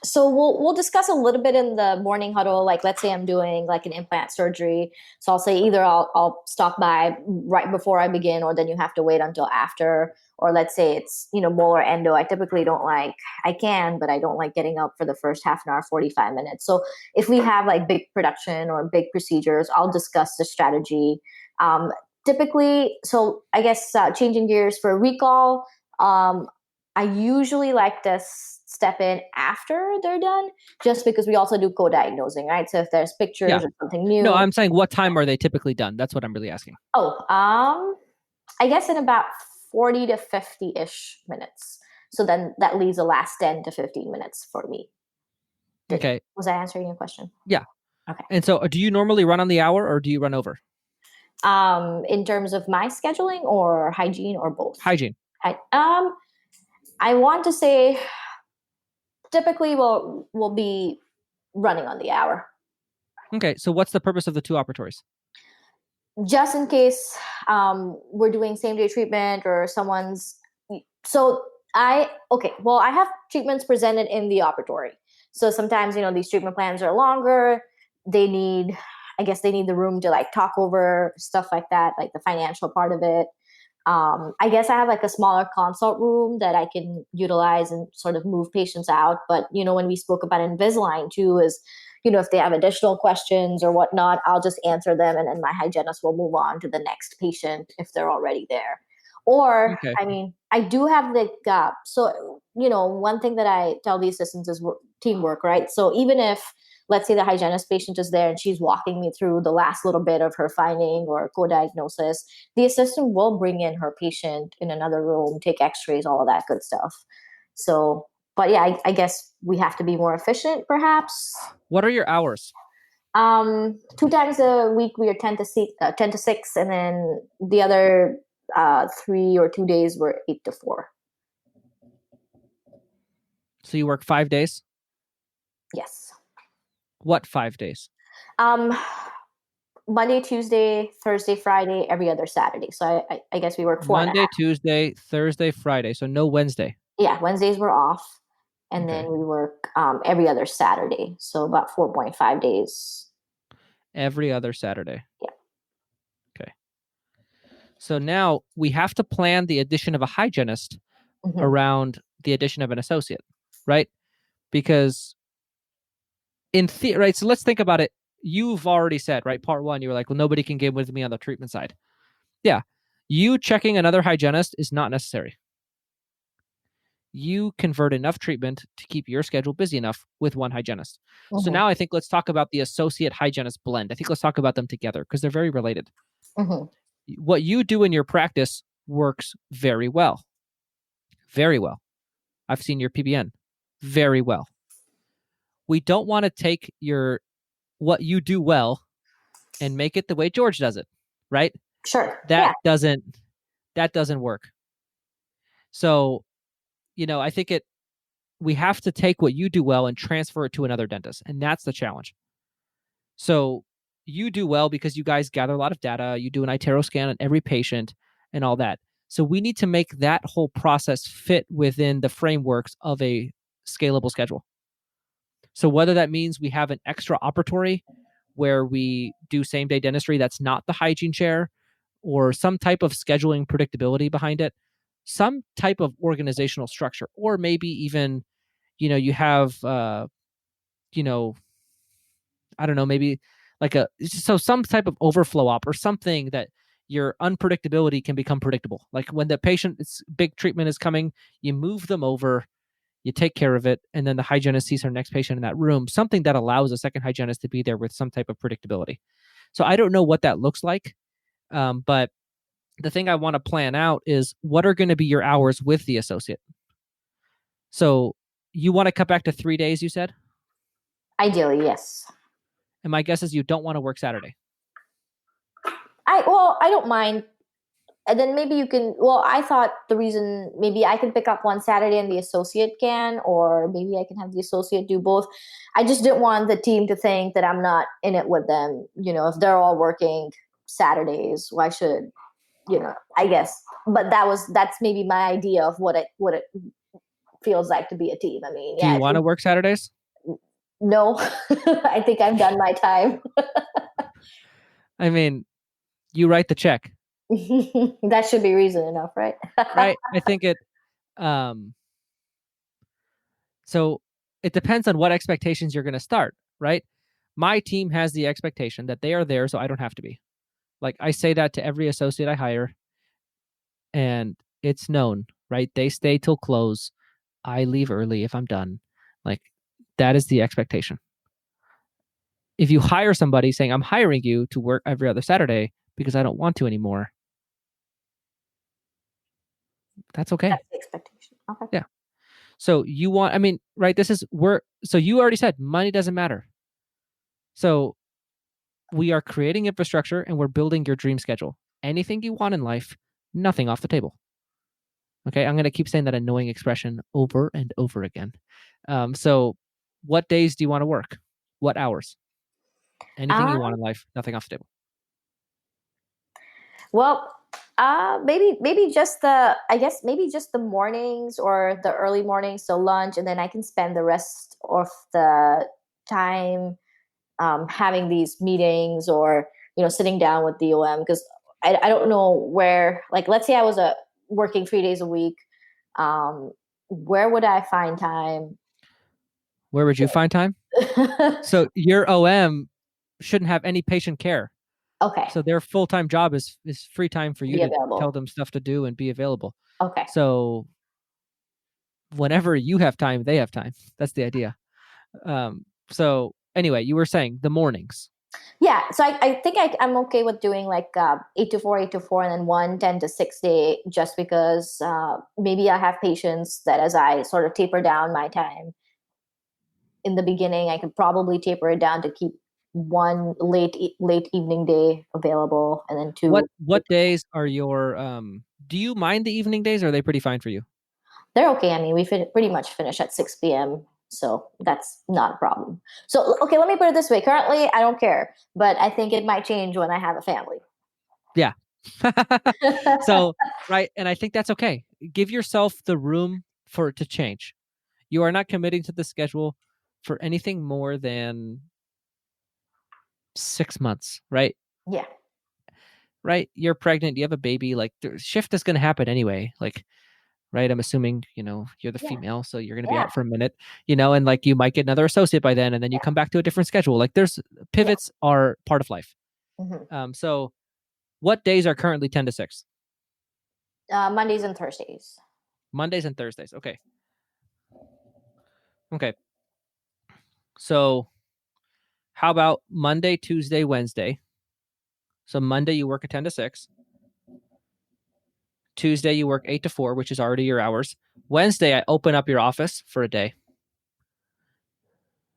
So we'll discuss a little bit in the morning huddle. Like, let's say I'm doing like an implant surgery. So I'll say either I'll stop by right before I begin, or then you have to wait until after. Or let's say it's, molar endo. I typically don't like, I can, but I don't like getting up for the first half an hour, 45 minutes. So if we have like big production or big procedures, I'll discuss the strategy. Typically, so I guess changing gears for recall, I usually like to step in after they're done, just because we also do co-diagnosing, right? So if there's pictures or something new. No, I'm saying what time are they typically done? That's what I'm really asking. I guess in about 40 to 50-ish minutes. So then that leaves the last 10 to 15 minutes for me. Okay. Was I answering your question? Yeah. Okay. And so do you normally run on the hour or do you run over? In terms of my scheduling or hygiene or both? Hygiene. I want to say typically we'll be running on the hour. Okay. So what's the purpose of the 2 operatories? Just in case we're doing same-day treatment or someone's... So I have treatments presented in the operatory. So sometimes, these treatment plans are longer. I guess they need the room to like talk over stuff like that, like the financial part of it. I guess I have like a smaller consult room that I can utilize and sort of move patients out. But, when we spoke about Invisalign too, is, if they have additional questions or whatnot, I'll just answer them. And then my hygienist will move on to the next patient if they're already there. Or, Okay. I mean, I do have the gap. So, one thing that I tell the assistants is teamwork, right? So even if, let's say the hygienist patient is there and she's walking me through the last little bit of her finding or co-diagnosis, the assistant will bring in her patient in another room, take x-rays, all of that good stuff. So, but yeah, I guess we have to be more efficient perhaps. What are your hours? 2 times a week we are 10 to 6, and then the other 3 or 2 days were 8 to 4. So you work 5 days? Yes. What 5 days? Monday, Tuesday, Thursday, Friday, every other Saturday. So I guess we work 4 Monday, Tuesday, Thursday, Friday. So no Wednesday. Yeah, Wednesdays we're off. And then we work every other Saturday. So about 4.5 days. Every other Saturday. Yeah. Okay. So now we have to plan the addition of a hygienist around the addition of an associate, right? Because right? So let's think about it. You've already said, right? Part 1, you were like, well, nobody can get with me on the treatment side. Yeah. You checking another hygienist is not necessary. You convert enough treatment to keep your schedule busy enough with one hygienist. So now I think let's talk about the associate hygienist blend. I think let's talk about them together because they're very related. What you do in your practice works very well. Very well. I've seen your PBN. Very well. We don't want to take what you do well and make it the way George does it, right? Sure. That doesn't work. So, I think we have to take what you do well and transfer it to another dentist. And that's the challenge. So you do well because you guys gather a lot of data. You do an iTero scan on every patient. and all that. So we need to make that whole process fit within the frameworks of a scalable schedule. So whether that means we have an extra operatory where we do same day dentistry that's not the hygiene chair, or some type of scheduling predictability behind it, some type of organizational structure, or maybe even, you have, I don't know, maybe like some type of overflow op or something that your unpredictability can become predictable. Like when the patient's big treatment is coming, you move them over, you take care of it, and then the hygienist sees her next patient in that room, something that allows a second hygienist to be there with some type of predictability. So I don't know what that looks like, but the thing I want to plan out is what are going to be your hours with the associate. So you want to cut back to 3 days, you said? Ideally, yes. And my guess is you don't want to work Saturday. I don't mind. And then maybe you can, I thought the reason maybe I can pick up one Saturday and the associate can, or maybe I can have the associate do both. I just didn't want the team to think that I'm not in it with them. If they're all working Saturdays, why should, I guess. But that's maybe my idea of what it feels like to be a team. I mean, do you want to work Saturdays? No, I think I've done my time. I mean, you write the check. That should be reason enough, right? Right. I think it. So it depends on what expectations you're going to start, right? My team has the expectation that they are there, so I don't have to be. Like I say that to every associate I hire, and it's known, right? They stay till close. I leave early if I'm done. Like that is the expectation. If you hire somebody saying, I'm hiring you to work every other Saturday because I don't want to anymore, that's okay. That's the expectation. Okay. Yeah. So you want, right, so you already said money doesn't matter. So we are creating infrastructure and we're building your dream schedule. Anything you want in life, nothing off the table. Okay. I'm going to keep saying that annoying expression over and over again. So what days do you want to work? What hours? Anything you want in life, nothing off the table. Well, maybe just the mornings or the early mornings, so lunch, and then I can spend the rest of the time having these meetings or sitting down with the OM, because I don't know where, like, let's say I was working 3 days a week, where would I find time? Where would you find time? So your OM shouldn't have any patient care. Okay. So their full-time job is free time for you to available. tell them stuff to do and be available. Okay. So whenever you have time, they have time. That's the idea. So anyway, you were saying the mornings. Yeah. So I think I'm okay with doing like 8 to 4, 8 to 4, and then 1 10 to 6 day, just because maybe I have patients that as I sort of taper down my time in the beginning, I could probably taper it down to keep one late evening day available, and then 2. What days are your do you mind the evening days, or are they pretty fine for you? They're okay. I mean, we pretty much finish at 6 p.m, so that's not a problem. So okay, let me put it this way: currently I don't care, but I think it might change when I have a family. Yeah. So right, and I think that's okay. Give yourself the room for it to change. You are not committing to the schedule for anything more than 6 months, right? Yeah. Right? You're pregnant, you have a baby, like the shift is going to happen anyway. Like, right? I'm assuming, you're the female, so you're going to be out for a minute, and like you might get another associate by then, and then you come back to a different schedule. Like there's pivots are part of life. Mm-hmm. So what days are currently 10 to 6? Mondays and Thursdays. Mondays and Thursdays. Okay. Okay. So how about Monday, Tuesday, Wednesday? So Monday you work at 10 to 6. Tuesday you work 8 to 4, which is already your hours. Wednesday I open up your office for a day.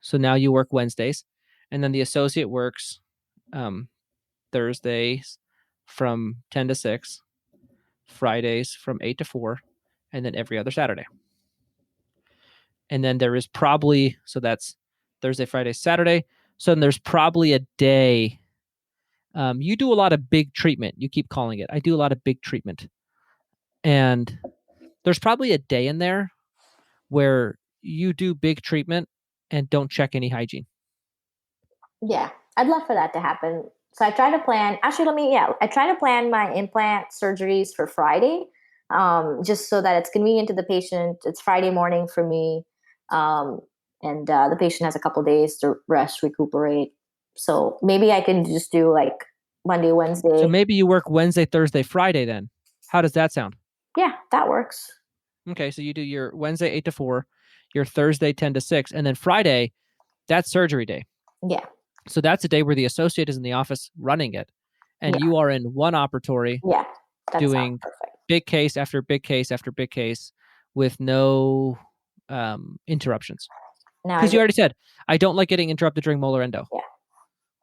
So now you work Wednesdays. And then the associate works Thursdays from 10 to 6, Fridays from 8 to 4, and then every other Saturday. And then there is probably, so that's Thursday, Friday, Saturday. So then there's probably a day You do a lot of big treatment. You keep calling it. I do a lot of big treatment. And there's probably a day in there where you do big treatment and don't check any hygiene. Yeah, I'd love for that to happen. So I try to plan. Actually, I try to plan my implant surgeries for Friday, just so that it's convenient to the patient. It's Friday morning for me, um, and the patient has a couple days to rest, recuperate. So maybe I can just do like Monday, Wednesday. So maybe you work Wednesday, Thursday, Friday then. How does that sound? Yeah, that works. Okay, so you do your Wednesday 8 to 4, your Thursday 10 to 6, and then Friday, that's surgery day. Yeah. So that's a day where the associate is in the office running it, and you are in one operatory doing big case after big case after big case with no interruptions. Because you already said, I don't like getting interrupted during molar endo. Yeah.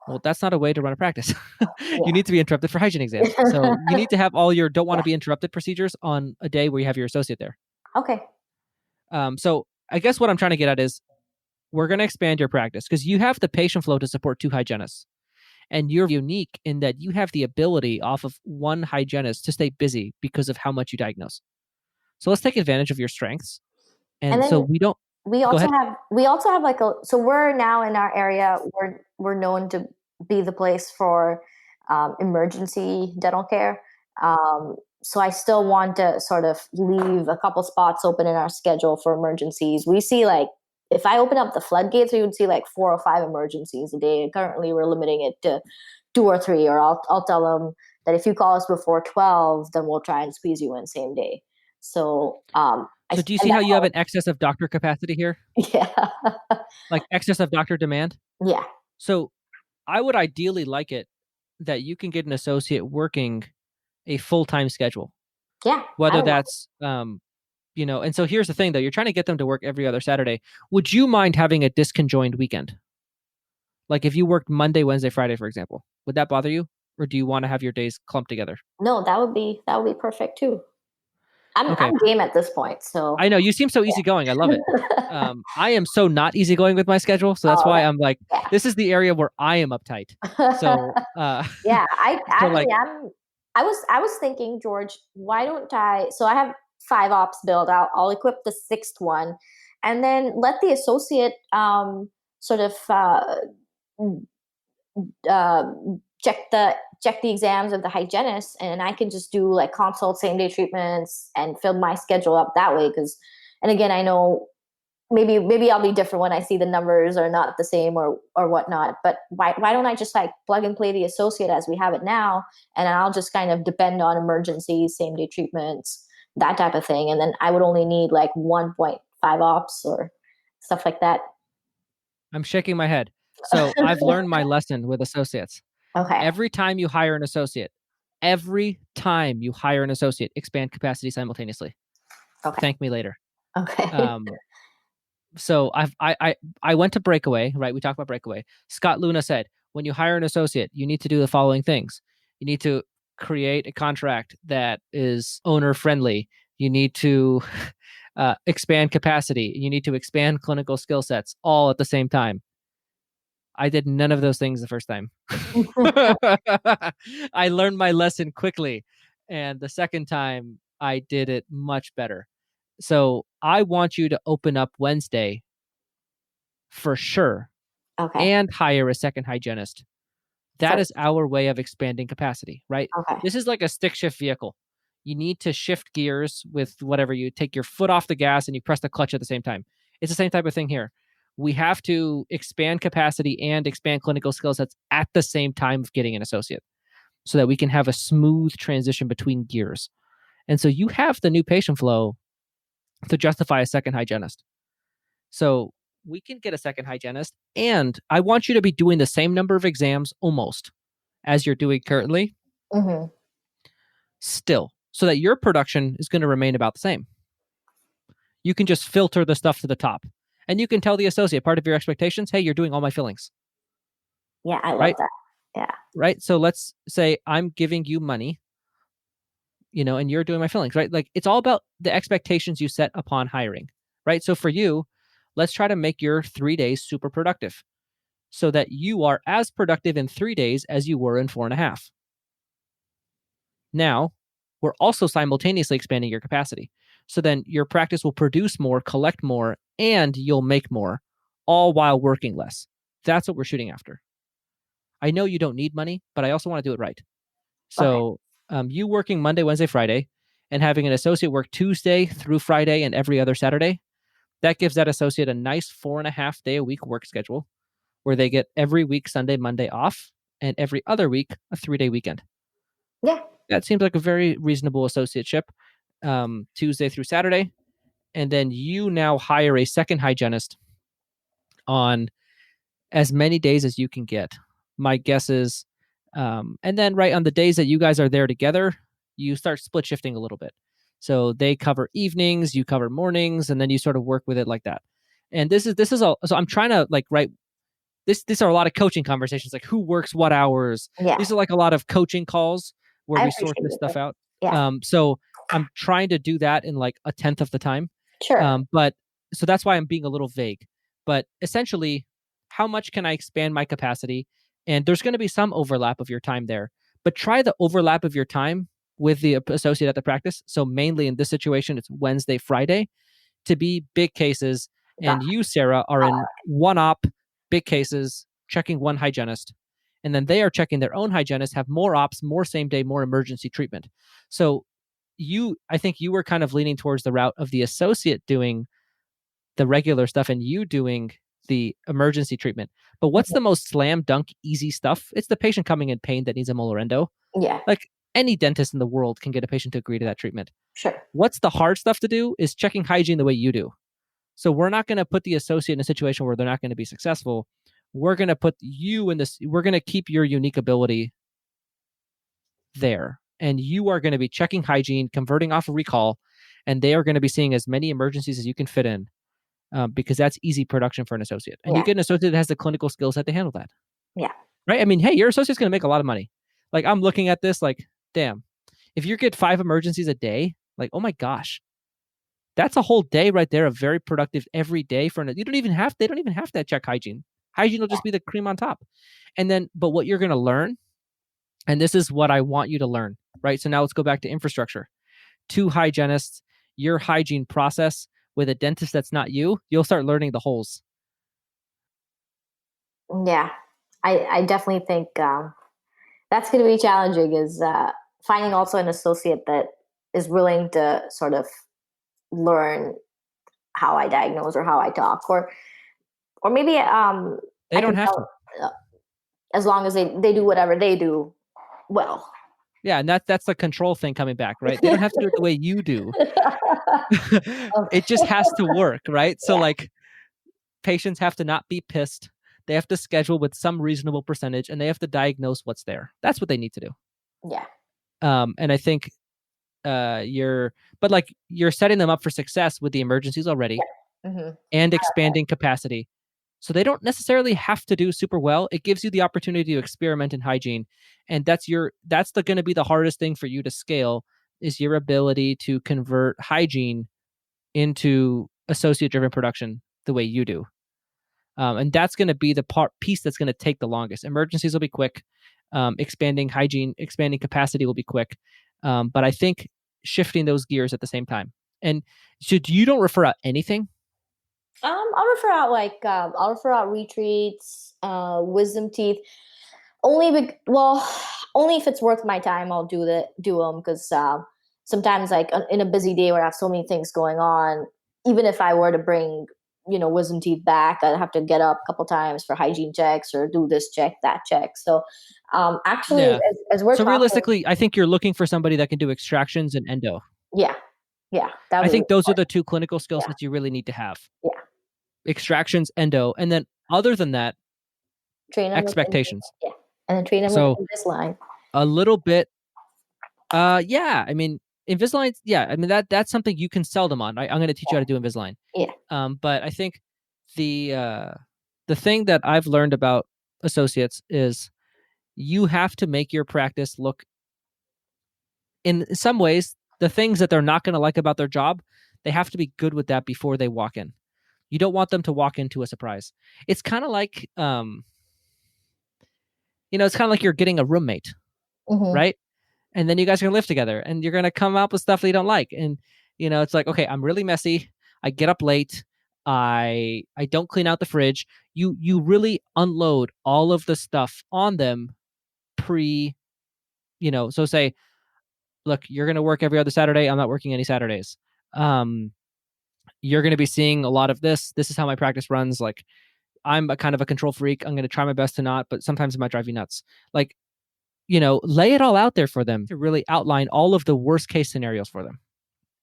Well, that's not a way to run a practice. You need to be interrupted for hygiene exams. So you need to have all your don't want to be interrupted procedures on a day where you have your associate there. Okay. So I guess what I'm trying to get at is we're going to expand your practice because you have the patient flow to support 2 hygienists. And you're unique in that you have the ability off of one hygienist to stay busy because of how much you diagnose. So let's take advantage of your strengths. And so we also have like so we're now in our area, we're known to be the place for emergency dental care. So I still want to sort of leave a couple spots open in our schedule for emergencies. We see like, if I open up the floodgates, we would see like 4 or 5 emergencies a day. Currently, we're limiting it to 2 or 3, or I'll tell them that if you call us before 12, then we'll try and squeeze you in same day. So, so do you see how you have an excess of doctor capacity here? Yeah. Like excess of doctor demand? Yeah. So I would ideally like it that you can get an associate working a full-time schedule. Yeah. Whether that's, and so here's the thing though, you're trying to get them to work every other Saturday. Would you mind having a disconjoined weekend? Like if you worked Monday, Wednesday, Friday, for example, would that bother you? Or do you want to have your days clumped together? No, that would be perfect too. I'm game at this point. So I know you seem so easygoing. I love it. I am so not easygoing with my schedule. So that's why I'm like, this is the area where I am uptight. So yeah, I was thinking, George, why don't so I have 5 ops built out. I'll equip the 6th one and then let the associate sort of check the exams of the hygienist, and I can just do like consult, same day treatments, and fill my schedule up that way. And again, I know maybe I'll be different when I see the numbers are not the same or whatnot. But why don't I just like plug and play the associate as we have it now, and I'll just kind of depend on emergencies, same day treatments, that type of thing, and then I would only need like 1.5 ops or stuff like that. I'm shaking my head. So I've learned my lesson with associates. Okay. Every time you hire an associate, expand capacity simultaneously. Okay. Thank me later. Okay. So I went to Breakaway, right? We talked about Breakaway. Scott Luna said, when you hire an associate, you need to do the following things. You need to create a contract that is owner friendly. You need to expand capacity. You need to expand clinical skill sets all at the same time. I did none of those things the first time. I learned my lesson quickly. And the second time, I did it much better. So I want you to open up Wednesday for sure. Okay. And hire a second hygienist. That is our way of expanding capacity, right? Okay. This is like a stick shift vehicle. You need to shift gears with whatever. You take your foot off the gas and you press the clutch at the same time. It's the same type of thing here. We have to expand capacity and expand clinical skill sets at the same time of getting an associate so that we can have a smooth transition between gears. And so you have the new patient flow to justify a second hygienist. So we can get a second hygienist, and I want you to be doing the same number of exams almost as you're doing currently. Mm-hmm. Still, so that your production is going to remain about the same. You can just filter the stuff to the top. And you can tell the associate part of your expectations, hey, you're doing all my fillings. Yeah, I love that. Yeah. Right. So let's say I'm giving you money, and you're doing my fillings, right? Like it's all about the expectations you set upon hiring, right? So for you, let's try to make your 3 days super productive. so that you are as productive in 3 days as you were in 4.5. Now, we're also simultaneously expanding your capacity. So then your practice will produce more, collect more, and you'll make more, all while working less. That's what we're shooting after. I know you don't need money, but I also want to do it right. So you working Monday, Wednesday, Friday, and having an associate work Tuesday through Friday and every other Saturday, that gives that associate a nice 4.5 day a week work schedule where they get every week Sunday, Monday off, and every other week a 3-day weekend. Yeah. That seems like a very reasonable associateship, Tuesday through Saturday. And then you now hire a second hygienist on as many days as you can get. My guess is, and then right on the days that you guys are there together, you start split shifting a little bit. So they cover evenings, you cover mornings, and then you sort of work with it like that. And this is all. So I'm trying to like write. These are a lot of coaching conversations, like who works what hours. Yeah. These are like a lot of coaching calls where I we sort appreciate this it. stuff out. Yeah. So I'm trying to do that in like a tenth of the time. Sure. But so that's why I'm being a little vague. But essentially, how much can I expand my capacity? And there's going to be some overlap of your time there. But try the overlap of your time with the associate at the practice. So mainly in this situation, it's Wednesday, Friday to be big cases. And you, Sarah, are in one op, big cases, checking one hygienist. And then they are checking their own hygienist, have more ops, more same day, more emergency treatment. So I think you were kind of leaning towards the route of the associate doing the regular stuff and you doing the emergency treatment. But what's the most slam dunk easy stuff? It's the patient coming in pain that needs a molar endo. Yeah. Like any dentist in the world can get a patient to agree to that treatment. Sure. What's the hard stuff to do is checking hygiene the way you do. So we're not going to put the associate in a situation where they're not going to be successful. We're going to put you in this, we're going to keep your unique ability there. And you are going to be checking hygiene, converting off a recall, and they are going to be seeing as many emergencies as you can fit in, because that's easy production for an associate. And you get an associate that has the clinical skill set to handle that. Yeah. Right? I mean, hey, your associate's going to make a lot of money. Like I'm looking at this like, damn, if you get 5 emergencies a day, like, oh my gosh, that's a whole day right there of very productive every day for they don't even have to check hygiene. Hygiene will just be the cream on top. And then, but what you're going to learn, and this is what I want you to learn, right? So now let's go back to infrastructure. 2 hygienists, your hygiene process with a dentist that's not you, you'll start learning the holes. Yeah, I definitely think that's going to be challenging is finding also an associate that is willing to sort of learn how I diagnose or how I talk or maybe they don't have to. As long as they do whatever they do well. Yeah, and that's the control thing coming back, right? They don't have to do it the way you do. It just has to work, right? So like patients have to not be pissed. They have to schedule with some reasonable percentage and they have to diagnose what's there. That's what they need to do. Yeah. And I think you're setting them up for success with the emergencies already and expanding capacity. So they don't necessarily have to do super well. It gives you the opportunity to experiment in hygiene. And that's going to be the hardest thing for you to scale is your ability to convert hygiene into associate driven production the way you do. And that's going to be the piece that's going to take the longest. Emergencies will be quick. Expanding hygiene, expanding capacity will be quick. But I think shifting those gears at the same time. And so you don't refer out anything? I'll refer out retreats, wisdom teeth. Only if it's worth my time, I'll do them because sometimes like in a busy day where I have so many things going on, even if I were to bring wisdom teeth back, I'd have to get up a couple times for hygiene checks or do this check, that check. So actually, as we're talking, realistically, I think you're looking for somebody that can do extractions and endo. Yeah. I think those are the 2 clinical skill sets you really need to have. Yeah. Extractions, endo, and then other than that, train them expectations. And then train them with Invisalign. A little bit. Yeah. I mean, Invisalign. Yeah. I mean that's something you can sell them on. I'm going to teach you how to do Invisalign. Yeah. But I think the thing that I've learned about associates is you have to make your practice look, in some ways, the things that they're not going to like about their job, they have to be good with that before they walk in. You don't want them to walk into a surprise. It's kind of like it's kind of like you're getting a roommate, right? And then you guys are gonna live together, and you're gonna come up with stuff that you don't like, and it's like, okay, I'm really messy. I get up late. I don't clean out the fridge. You really unload all of the stuff on them pre, so say, look, you're gonna work every other Saturday. I'm not working any Saturdays. You're gonna be seeing a lot of this. This is how my practice runs. Like, I'm a kind of a control freak. I'm gonna try my best to not, but sometimes it might drive you nuts. Like, lay it all out there for them to really outline all of the worst case scenarios for them.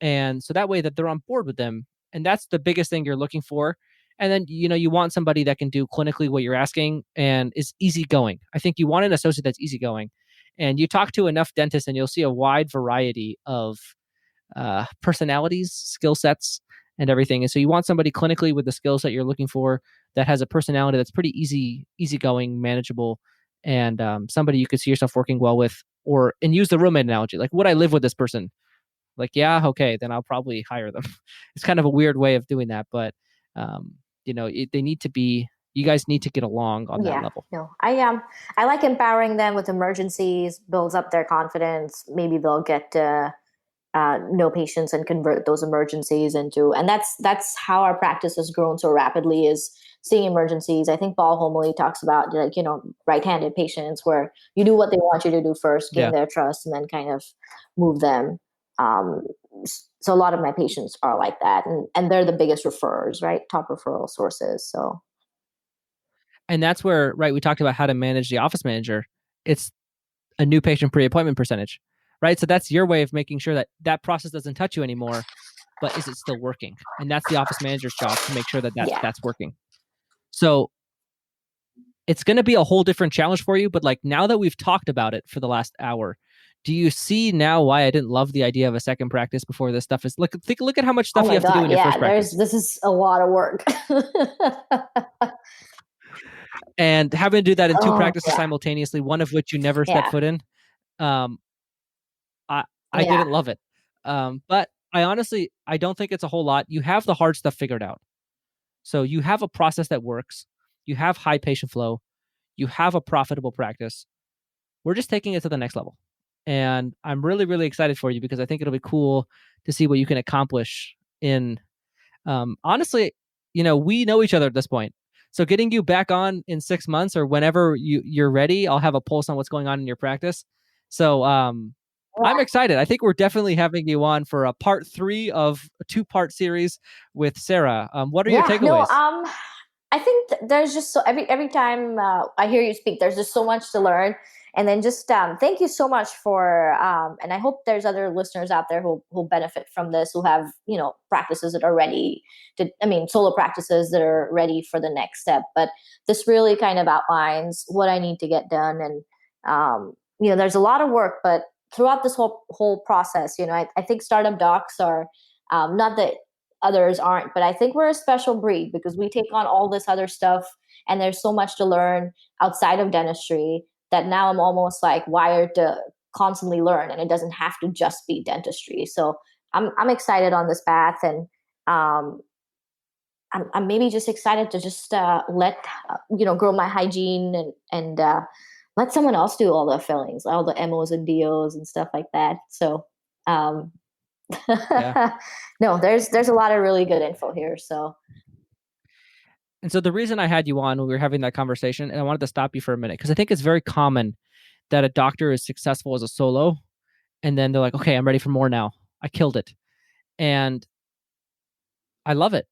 And so that way that they're on board with them. And that's the biggest thing you're looking for. And then, you want somebody that can do clinically what you're asking and is easygoing. I think you want an associate that's easygoing. And you talk to enough dentists and you'll see a wide variety of personalities, skill sets, and everything. And so you want somebody clinically with the skills that you're looking for that has a personality that's pretty easygoing, manageable, and somebody you could see yourself working well with. And use the roommate analogy. Like, would I live with this person? Like, yeah, okay, then I'll probably hire them. It's kind of a weird way of doing that, but they need to be. You guys need to get along on that level. No, I like empowering them with emergencies, builds up their confidence. Maybe they'll get no patients and convert those emergencies into, and that's how our practice has grown so rapidly, is seeing emergencies. I think Paul Homily talks about, like, right-handed patients where you do what they want you to do first, gain their trust, and then kind of move them. So a lot of my patients are like that, and they're the biggest referrers, right? Top referral sources. So, and that's where, right, we talked about how to manage the office manager. It's a new patient pre-appointment percentage, right? So that's your way of making sure that that process doesn't touch you anymore, but is it still working? And that's the office manager's job to make sure that that's working. So it's going to be a whole different challenge for you. But like, now that we've talked about it for the last hour, do you see now why I didn't love the idea of a second practice before this stuff is? Look at how much stuff you have to do in your first practice. This is a lot of work. And having to do that in two practices simultaneously, one of which you never stepped foot in, I didn't love it. But I don't think it's a whole lot. You have the hard stuff figured out. So you have a process that works. You have high patient flow. You have a profitable practice. We're just taking it to the next level. And I'm really, really excited for you because I think it'll be cool to see what you can accomplish in, honestly, we know each other at this point. So getting you back on in 6 months or whenever you're ready, I'll have a pulse on what's going on in your practice. So I'm excited. I think we're definitely having you on for a part 3 of a 2-part series with Sarah. What are your takeaways? I think there's just so every time I hear you speak, there's just so much to learn. And then just thank you so much for, and I hope there's other listeners out there who benefit from this, who have, practices that are ready solo practices that are ready for the next step. But this really kind of outlines what I need to get done. And, there's a lot of work, but throughout this whole process, I think startup docs are, not that others aren't, but I think we're a special breed because we take on all this other stuff, and there's so much to learn outside of dentistry that now I'm almost like wired to constantly learn, and it doesn't have to just be dentistry. So I'm excited on this path, and I'm maybe just excited to just let grow my hygiene and let someone else do all the fillings, all the MOs and DOs and stuff like that. So no, there's a lot of really good info here. So. And so the reason I had you on when we were having that conversation, and I wanted to stop you for a minute, because I think it's very common that a doctor is successful as a solo, and then they're like, okay, I'm ready for more now. I killed it. And I love it.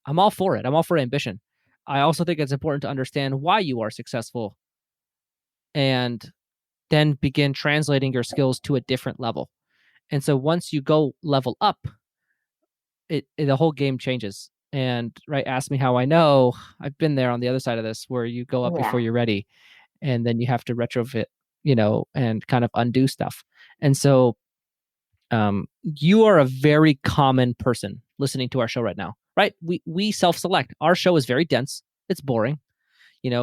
I'm all for it. I'm all for ambition. I also think it's important to understand why you are successful and then begin translating your skills to a different level. And so once you go level up, the whole game changes. And ask me how I know. I've been there on the other side of this, where you go up before you're ready, and then you have to retrofit, and kind of undo stuff. And so you are a very common person listening to our show right now, right? We self-select. Our show is very dense. It's boring.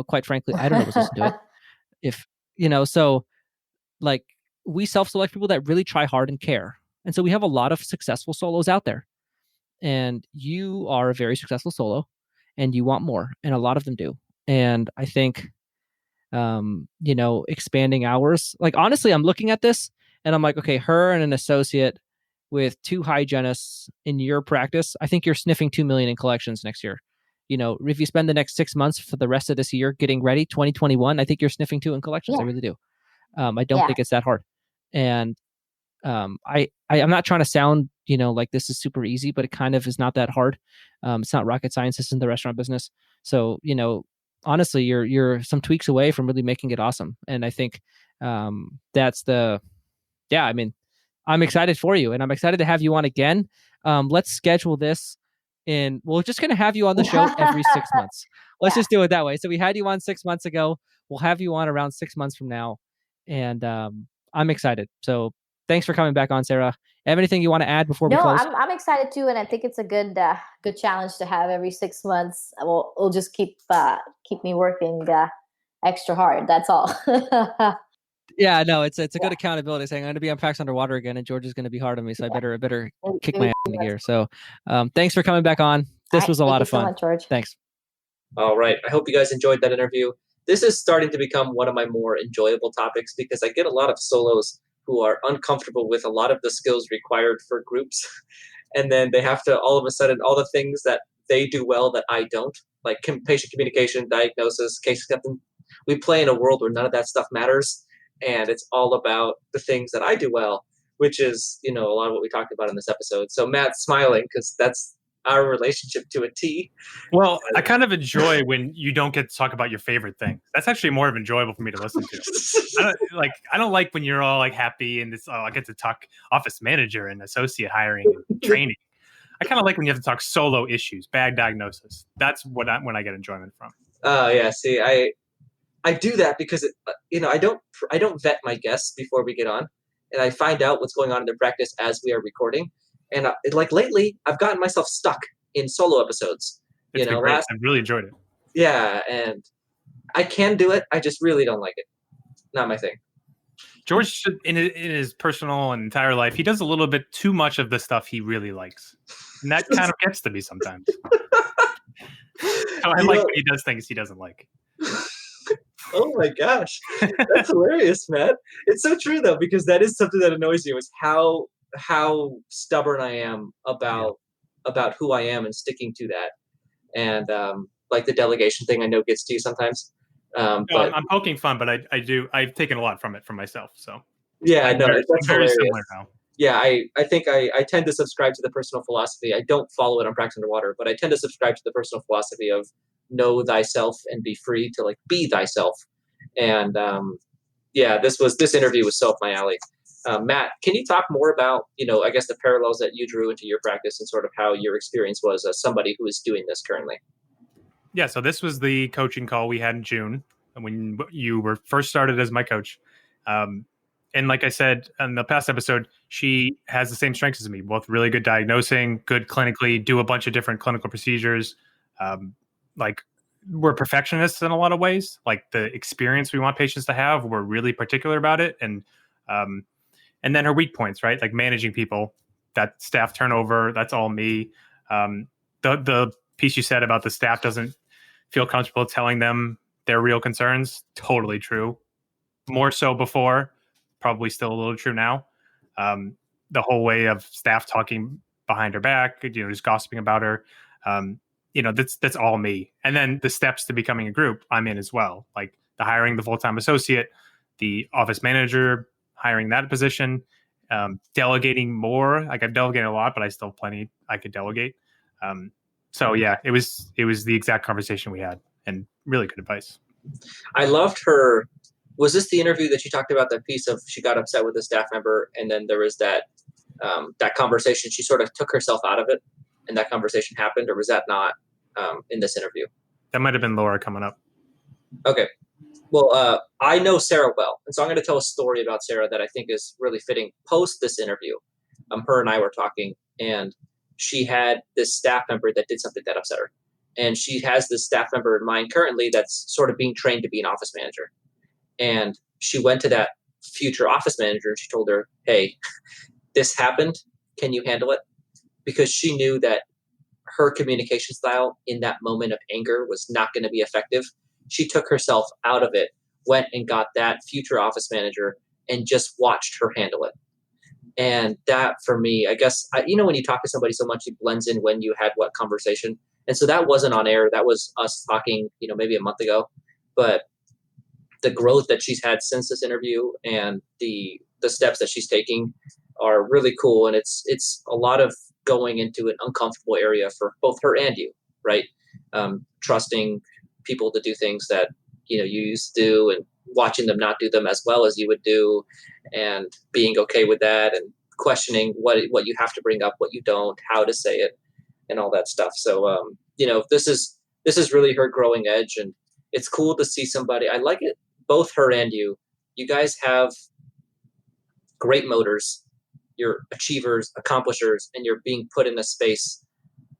Quite frankly, I don't know what's listen to it. So like, we self-select people that really try hard and care. And so we have a lot of successful solos out there. And you are a very successful solo, and you want more, and a lot of them do. And I think expanding hours. Like, honestly, I'm looking at this and I'm like, okay, her and an associate with 2 hygienists in your practice, I think you're sniffing 2 million in collections next year. If you spend the next 6 months for the rest of this year getting ready, 2021, I think you're sniffing 2 in collections. Yeah. I really do. I don't Yeah. think it's that hard. And I'm not trying to sound, like this is super easy, but it kind of is not that hard. It's not rocket science. It's in the restaurant business. So, honestly, you're some tweaks away from really making it awesome. And I think that's I mean, I'm excited for you, and I'm excited to have you on again. Let's schedule this we're just going to have you on the show every 6 months. Let's just do it that way. So we had you on 6 months ago. We'll have you on around 6 months from now. And I'm excited. So thanks for coming back on, Sarah. Have anything you want to add before we No, close? I'm excited too, and I think it's a good challenge to have every 6 months. We'll just keep me working extra hard. That's all. Yeah, no, it's a good accountability saying I'm going to be on Facts Underwater again, and George is going to be hard on me, so I better kick my ass into gear. So, thanks for coming back on. This was a lot of fun. Thank you so much, George. Thanks. All right. I hope you guys enjoyed that interview. This is starting to become one of my more enjoyable topics because I get a lot of solos who are uncomfortable with a lot of the skills required for groups. And then they have to, all of a sudden, all the things that they do well that I don't, like patient communication, diagnosis, case acceptance. We play in a world where none of that stuff matters. And it's all about the things that I do well, which is, a lot of what we talked about in this episode. So Matt's smiling because that's our relationship to a T. Well, I kind of enjoy when you don't get to talk about your favorite thing. That's actually more of enjoyable for me to listen to. I don't like when you're all like happy and this. I get to talk office manager and associate hiring and training. I kind of like when you have to talk solo issues, bad diagnosis. That's when I get enjoyment from. Oh yeah, see, I do that because I don't vet my guests before we get on, and I find out what's going on in their practice as we are recording. And like lately, I've gotten myself stuck in solo episodes. It's been great. I've really enjoyed it. Yeah, and I can do it. I just really don't like it. Not my thing. George should, in his personal and entire life, he does a little bit too much of the stuff he really likes, and that kind of gets to me sometimes. So I like when he does things he doesn't like. Oh my gosh, that's hilarious, Matt. It's so true though, because that is something that annoys you, is how stubborn I am about who I am and sticking to that. And like the delegation thing, I know gets to you sometimes. But I'm poking fun, but I've taken a lot from it for myself. So yeah, I know that's very hilarious. similar now. Yeah, I think I tend to subscribe to the personal philosophy. I don't follow it on Practice Underwater, but I tend to subscribe to the personal philosophy of know thyself and be free to like be thyself. And this interview was so up my alley. Matt, can you talk more about, I guess the parallels that you drew into your practice and sort of how your experience was as somebody who is doing this currently? Yeah, so this was the coaching call we had in June when you were first started as my coach. And like I said in the past episode, she has the same strengths as me, both really good diagnosing, good clinically, do a bunch of different clinical procedures. Like we're perfectionists in a lot of ways. Like the experience we want patients to have, we're really particular about it. And then her weak points, right? Like managing people, that staff turnover, that's all me. The piece you said about the staff doesn't feel comfortable telling them their real concerns, totally true. More so before, probably still a little true now. The whole way of staff talking behind her back, just gossiping about her. That's all me. And then the steps to becoming a group, I'm in as well. Like the hiring the full-time associate, the office manager, hiring that position, delegating more. Like I've delegated a lot, but I still have plenty I could delegate. So yeah, it was the exact conversation we had, and really good advice. I loved her. Was this the interview that you talked about, that piece of she got upset with a staff member, and then there was that conversation? She sort of took herself out of it, and that conversation happened, or was that not in this interview? That might have been Laura coming up. Okay. Well, I know Sarah well, and so I'm going to tell a story about Sarah that I think is really fitting post this interview. Her and I were talking, and she had this staff member that did something that upset her. And she has this staff member in mind currently that's sort of being trained to be an office manager. And she went to that future office manager and she told her, hey, this happened. Can you handle it? Because she knew that her communication style in that moment of anger was not going to be effective. She took herself out of it went and got that future office manager and just watched her handle it. And that for me, I guess, when you talk to somebody so much, it blends in when you had what conversation. And so that wasn't on air. That was us talking, maybe a month ago. But the growth that she's had since this interview and the steps that she's taking are really cool. And it's a lot of going into an uncomfortable area for both her and you, right? Trusting people to do things that, you used to do, and watching them not do them as well as you would do, and being okay with that, and questioning what you have to bring up, what you don't, how to say it, and all that stuff. So, this is really her growing edge, and it's cool to see somebody. I like it. Both her and you guys have great motors. You're achievers, accomplishers, and you're being put in a space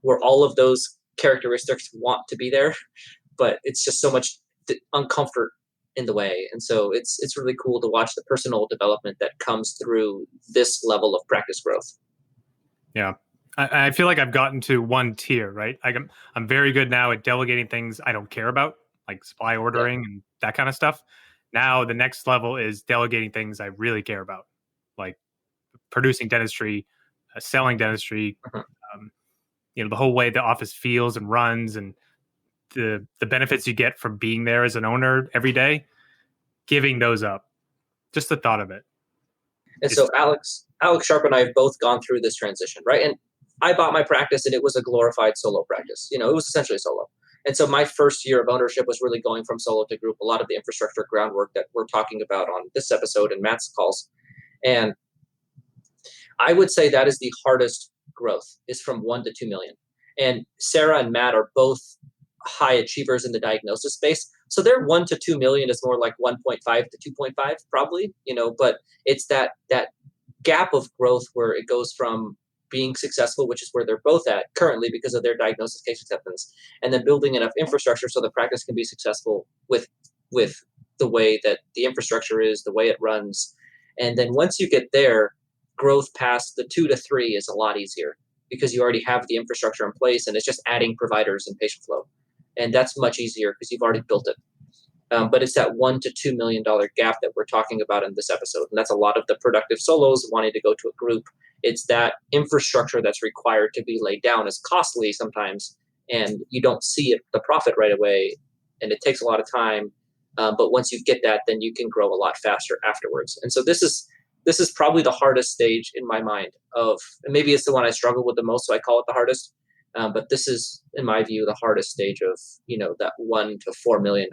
where all of those characteristics want to be there, but it's just so much uncomfort in the way. And so it's really cool to watch the personal development that comes through this level of practice growth. Yeah. I feel like I've gotten to one tier, right? I'm very good now at delegating things I don't care about, like supply ordering and that kind of stuff. Now the next level is delegating things I really care about, like producing dentistry, selling dentistry, the whole way the office feels and runs, and the benefits you get from being there as an owner every day, giving those up. Just the thought of it. And so Alex Sharp and I have both gone through this transition, right? And I bought my practice and it was a glorified solo practice. It was essentially solo. And so my first year of ownership was really going from solo to group, a lot of the infrastructure groundwork that we're talking about on this episode and Matt's calls. And I would say that is the hardest growth, is from 1 to 2 million. And Sarah and Matt are both high achievers in the diagnosis space. So their 1 to 2 million is more like 1.5 to 2.5 probably, but it's that gap of growth where it goes from being successful, which is where they're both at currently because of their diagnosis case acceptance, and then building enough infrastructure so the practice can be successful with the way that the infrastructure is, the way it runs. And then once you get there, growth past the 2 to 3 is a lot easier because you already have the infrastructure in place, and it's just adding providers and patient flow. And that's much easier because you've already built it. But it's that $1 to $2 million gap that we're talking about in this episode. And that's a lot of the productive solos wanting to go to a group. It's that infrastructure that's required to be laid down is costly sometimes, and you don't see the profit right away, and it takes a lot of time. But once you get that, then you can grow a lot faster afterwards. And so this is probably the hardest stage in my mind and maybe it's the one I struggle with the most, so I call it the hardest. But this is, in my view, the hardest stage of, that $1 to $4 million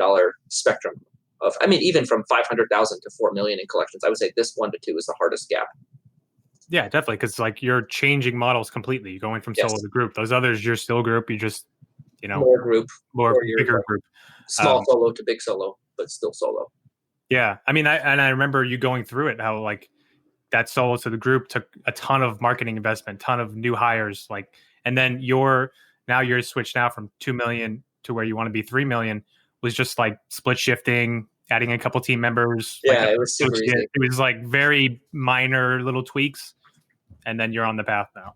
spectrum of, even from 500,000 to 4 million in collections. I would say this 1 to 2 is the hardest gap. Yeah, definitely. Because you're changing models completely. You're going from solo to group. Those others, you're still group. You just, more group, more bigger group, small solo to big solo, but still solo. Yeah. I remember you going through it, how that solo to the group took a ton of marketing investment, ton of new hires, and then your switch now from 2 million to where you want to be 3 million was just split shifting, adding a couple team members. Yeah, it was super easy. It was very minor little tweaks, and then you're on the path now.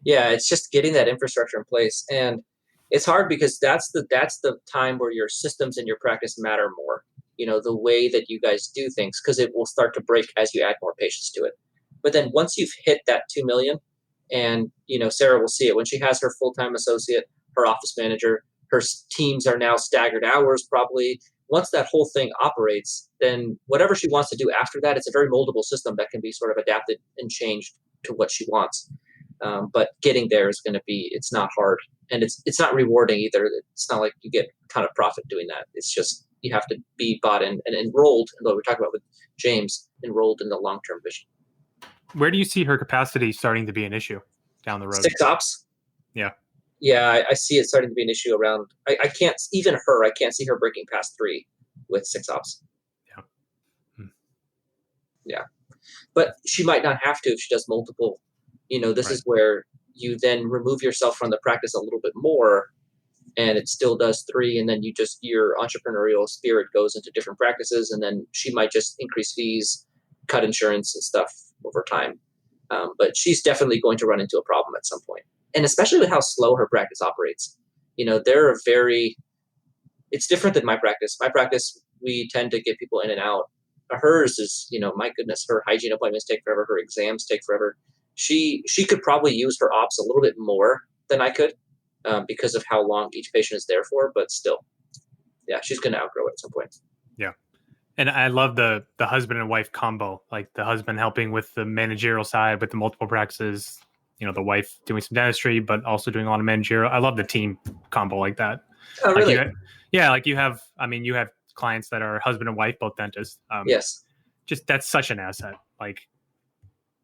Yeah, it's just getting that infrastructure in place, and it's hard because that's the time where your systems and your practice matter more. The way that you guys do things, because it will start to break as you add more patients to it. But then once you've hit that 2 million, and Sarah will see it when she has her full-time associate, her office manager, her teams are now staggered hours probably. Once that whole thing operates, then whatever she wants to do after that, it's a very moldable system that can be sort of adapted and changed to what she wants. But getting there is going to be, it's not hard, and it's not rewarding either. It's not like you get a ton of profit doing that. It's just you have to be bought in and enrolled, and what we're talking about with James, enrolled in the long-term vision. Where do you see her capacity starting to be an issue down the road? 6 ops. Yeah. Yeah, I see it starting to be an issue around. I can't see her breaking past 3 with 6 ops. Yeah. Yeah. But she might not have to if she does multiple. This Right. is where you then remove yourself from the practice a little bit more, and it still does 3, and then your entrepreneurial spirit goes into different practices, and then she might just increase fees, cut insurance and stuff over time. But she's definitely going to run into a problem at some point. And especially with how slow her practice operates. It's different than my practice. My practice, we tend to get people in and out. Hers is, my goodness, her hygiene appointments take forever. Her exams take forever. She could probably use her ops a little bit more than I could because of how long each patient is there for. But still, yeah, she's going to outgrow it at some point. Yeah. And I love the husband and wife combo, like the husband helping with the managerial side with the multiple practices, the wife doing some dentistry, but also doing a lot of managerial. I love the team combo like that. Oh, really? You have clients that are husband and wife, both dentists. Yes. Just that's such an asset. Like,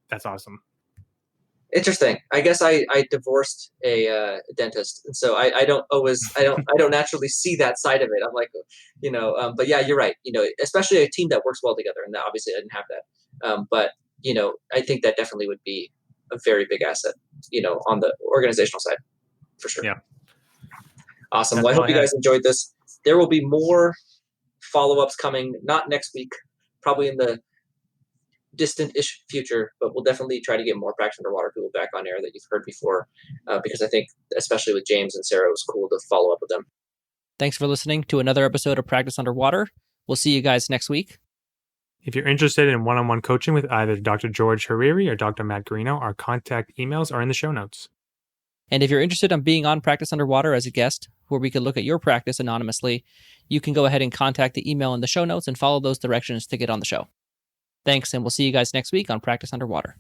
that's awesome. Interesting. I guess I divorced a dentist, and so I don't naturally see that side of it. I'm like, but yeah, you're right. Especially a team that works well together, and obviously I didn't have that. But I think that definitely would be a very big asset. On the organizational side, for sure. Yeah. Awesome. Well, I hope you guys enjoyed this. There will be more follow-ups coming, not next week, probably in the distant-ish future, but we'll definitely try to get more Practice Underwater people back on air that you've heard before, because I think, especially with James and Sarah, it was cool to follow up with them. Thanks for listening to another episode of Practice Underwater. We'll see you guys next week. If you're interested in one-on-one coaching with either Dr. George Hariri or Dr. Matt Garino, our contact emails are in the show notes. And if you're interested in being on Practice Underwater as a guest, where we could look at your practice anonymously, you can go ahead and contact the email in the show notes and follow those directions to get on the show. Thanks, and we'll see you guys next week on Practice Underwater.